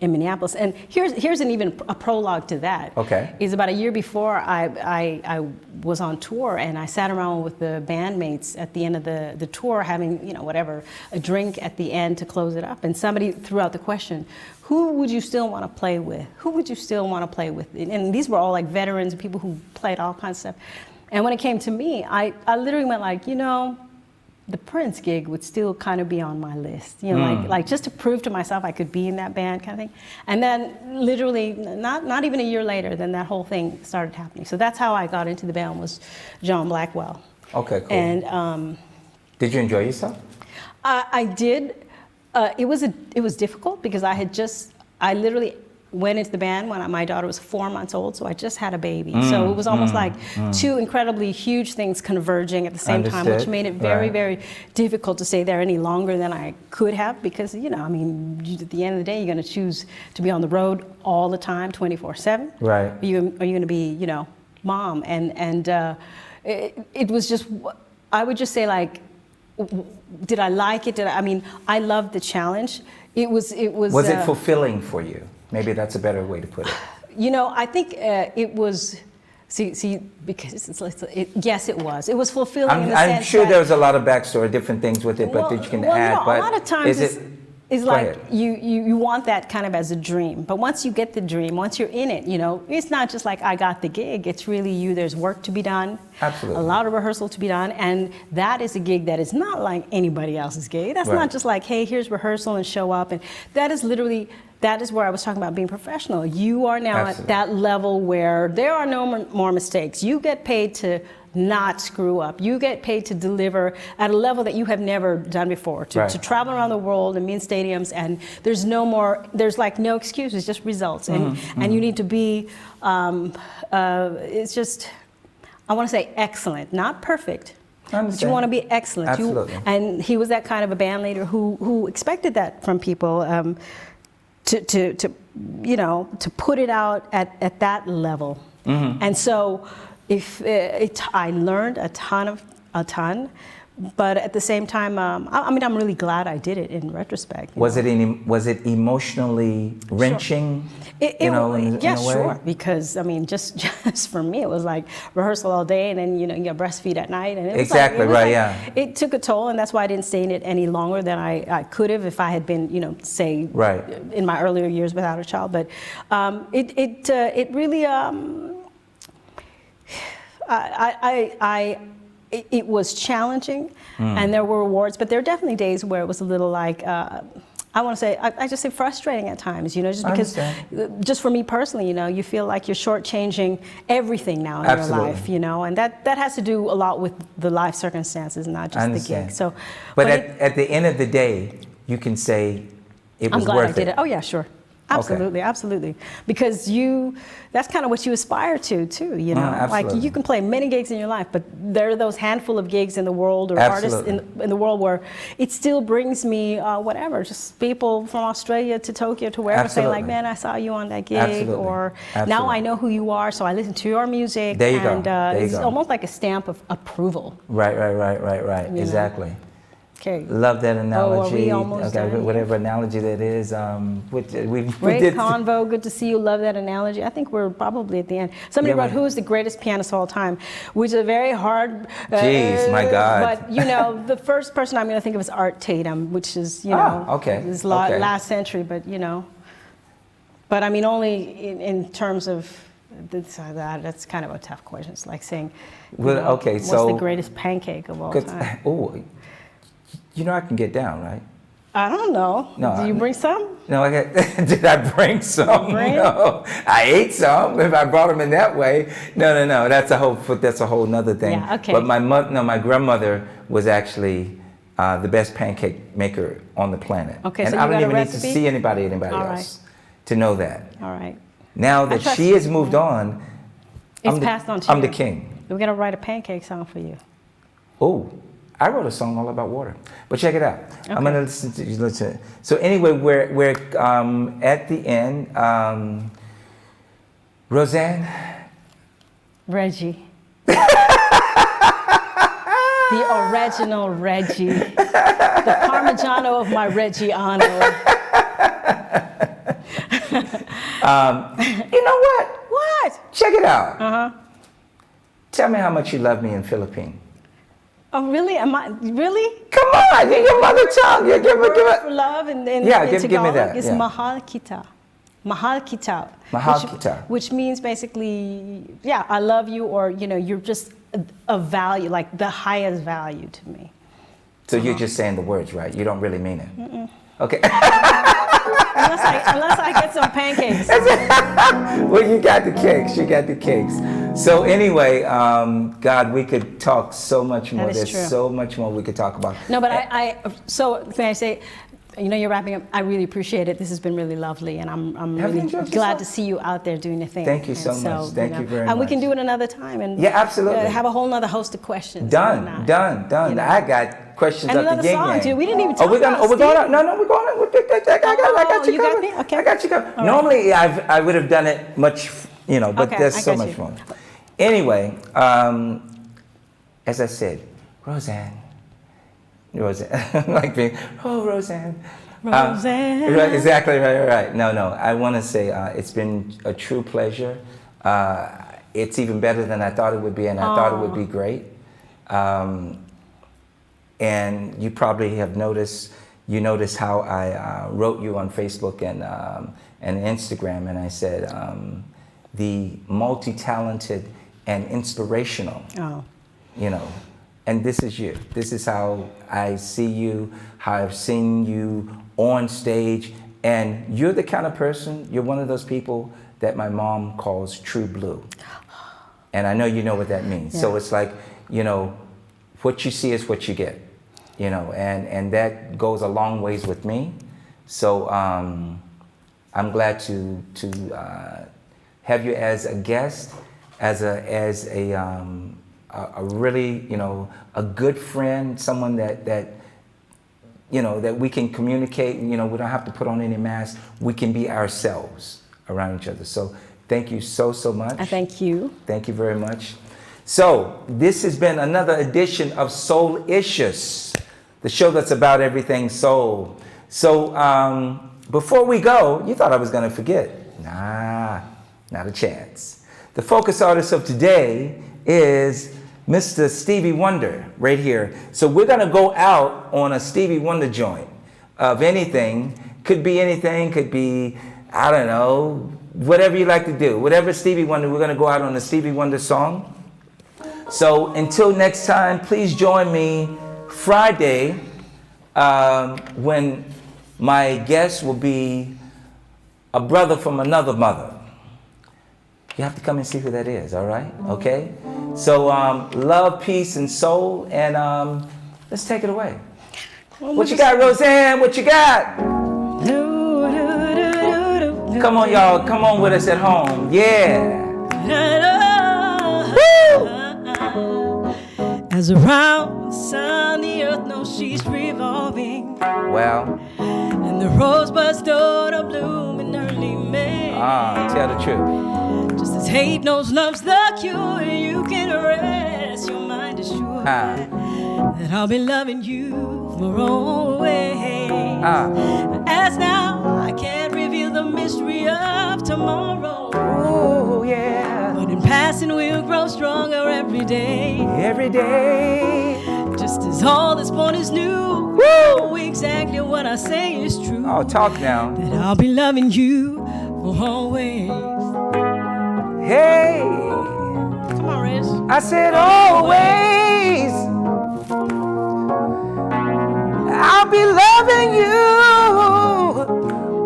in Minneapolis. And here's even a prologue to that. Okay. Is about a year before I was on tour, and I sat around with the bandmates at the end of the tour having, a drink at the end to close it up. And somebody threw out the question, who would you still want to play with? Who would you still want to play with? And these were all like veterans, people who played all kinds of stuff. And when it came to me, I literally went like, the Prince gig would still kind of be on my list, like just to prove to myself I could be in that band kind of thing. And then literally, not even a year later, then that whole thing started happening. So that's how I got into the band, was John Blackwell. Okay, cool. And did you enjoy yourself? I did. It was difficult because I literally went into the band when my daughter was 4 months old, so I just had a baby. So it was almost like two incredibly huge things converging at the same time, which made it very, very difficult to stay there any longer than I could have, because, at the end of the day, you're going to choose to be on the road all the time, 24/7. Right. Are you going to be, mom? And it was just, I would just say, like, did I like it? I loved the challenge. Was it fulfilling for you? Maybe that's a better way to put it. I think it was, because yes, it was. It was fulfilling in the sense I'm sure there's a lot of backstory, different things with it, but that you can add. A lot of times it's like you want that kind of as a dream. But once you get the dream, once you're in it, it's not just like I got the gig. It's really there's work to be done. Absolutely. A lot of rehearsal to be done. And that is a gig that is not like anybody else's gig. That's not just like, hey, here's rehearsal and show up. And that is literally, that is where I was talking about being professional. You are now at that level where there are no more mistakes. You get paid to not screw up. You get paid to deliver at a level that you have never done before, to travel around the world and be in stadiums, and there's like no excuses, just results. And you need to be, it's just, I want to say excellent, not perfect. But you want to be excellent. Absolutely. And he was that kind of a band leader who expected that from people, to put it out at that level. And so, I learned a ton, But at the same time, I mean, I'm really glad I did it in retrospect. Was it emotionally wrenching? In a way? Sure. Because I mean, just for me, it was like rehearsal all day, and then you breastfeed at night, and it was it took a toll, and that's why I didn't stay in it any longer than I could have if I had been, say, in my earlier years without a child. But it really. It was challenging, and there were rewards, but there are definitely days where it was a little like, I want to say, I just say frustrating at times, just because, just for me personally, you feel like you're shortchanging everything now in your life, and that has to do a lot with the life circumstances, not just the gig. So, but at the end of the day, you can say it was worth it. I'm glad I did it. Oh yeah, sure. Absolutely, absolutely. Because that's kind of what you aspire to too, like you can play many gigs in your life, but there are those handful of gigs in the world or artists in the world where it still brings me whatever, just people from Australia to Tokyo to wherever say like, man, I saw you on that gig, or now I know who you are, so I listen to your music. There you go. It's almost like a stamp of approval. Right. Exactly. Okay. Love that analogy. Are we almost done? Whatever analogy that is. Great convo. Good to see you. Love that analogy. I think we're probably at the end. Somebody wrote, "Who is the greatest pianist of all time?" Which is a very hard. Jeez, my God. But the first person I'm going to think of is Art Tatum, which is is last century, but But I mean, only in terms of that's kind of a tough question. It's like saying, what's the greatest pancake of all time? Oh. I can get down, right? I don't know. No, Do you bring some? No, did I bring some? No, I ate some. If I brought them in that way, no. That's a whole nother thing. Yeah, okay. But my grandmother was actually the best pancake maker on the planet. Okay, and so I don't even need to see anybody else to know that. All right. Now that she has moved on, it's passed on to you. I'm the king. We're gonna write a pancake song for you. Oh. I wrote a song all about water, but check it out. Okay. I'm gonna listen to you. So anyway, we're at the end. Roseanne, Reggie, the original Reggie, the Parmigiano of my Reggiano. You know what? What? Check it out. Tell me how much you love me in Philippine. Oh, really? Really? Come on, in your mother tongue. You give it. For love and give me that. It's mahal kita. Mahal kita. Which means basically, I love you, or you're just a value, like the highest value to me. So you're just saying the words, right? You don't really mean it. Mm-mm. Okay. unless I get some pancakes. Well, you got the cakes. So anyway, God, we could talk so much more. There's so much more we could talk about. No, but so can I say, you're wrapping up. I really appreciate it. This has been really lovely, and I'm really glad to see you out there doing your thing. Thank you so much. Thank you very much. And we can do it another time. And absolutely. Have a whole nother host of questions. Done. I got questions and up the yin yang. Too. We didn't even talk about we're going out. No, we're going out. I got you covered. Got me? Okay. I got you covered. Right. Normally, I would have done it much, but there's so much fun. Anyway, as I said, Roseanne, like me. Oh, Roseanne. Exactly right. No. I want to say it's been a true pleasure. It's even better than I thought it would be, and I thought it would be great. And you probably have noticed how I wrote you on Facebook and Instagram, and I said the multi-talented and inspirational. Oh. And this is you. This is how I see you, how I've seen you on stage, and you're the kind of person, you're one of those people that my mom calls true blue. And I know you know what that means. Yeah. So it's like, what you see is what you get, and that goes a long ways with me. So I'm glad to have you as a guest, as a really, a good friend, someone that we can communicate, we don't have to put on any masks. We can be ourselves around each other. So thank you so much. I thank you. Thank you very much. So this has been another edition of SOULICIOUS, the show that's about everything soul. So before we go, you thought I was going to forget. Nah, not a chance. The focus artist of today is Mr. Stevie Wonder right here. So we're going to go out on a Stevie Wonder joint of anything. Could be anything, could be, I don't know, whatever you like to do. Whatever Stevie Wonder, we're going to go out on a Stevie Wonder song. So until next time, please join me Friday when my guest will be a brother from another mother. You have to come and see who that is, all right? Okay? So love, peace, and soul, and let's take it away. What you got, Rose Ann? What you got? Come on, y'all. Come on with us at home. Yeah. Woo! As around the sun, the earth knows she's revolving. Well. And the rosebuds start to bloom in early May. Tell the truth. Just as hate knows love's the cure, you can rest your mind assured that I'll be loving you for always. As now, I can't reveal the mystery of tomorrow. Oh, yeah. But in passing, we'll grow stronger every day. Every day. Just as all this point is new. Woo! Oh, exactly what I say is true. Oh, talk now. That I'll be loving you for always. Hey. Come on, Riz. I said always. I'll be loving you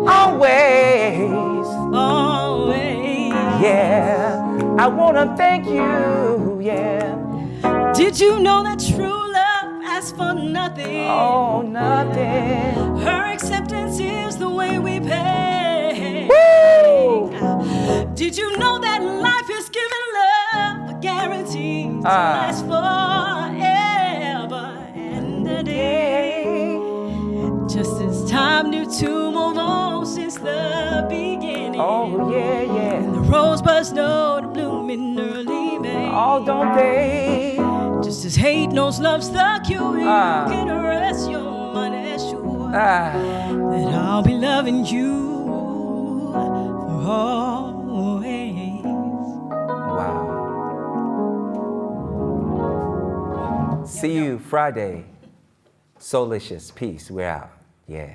always. Always. Yeah. I want to thank you. Yeah. Did you know that true love asks for nothing? Oh, nothing. Her acceptance is the way we pay. Woo! Did you know that life is giving love a guarantee to last forever and a day? Just as time knew to move on since the beginning. Oh, yeah, yeah. And the rosebuds know to bloom in early May. Oh, don't they? Just as hate knows love's the cure, you can rest your mind assured that I'll be loving you for always. Wow. See you Friday. SOULICIOUS. Peace. We're out. Yeah.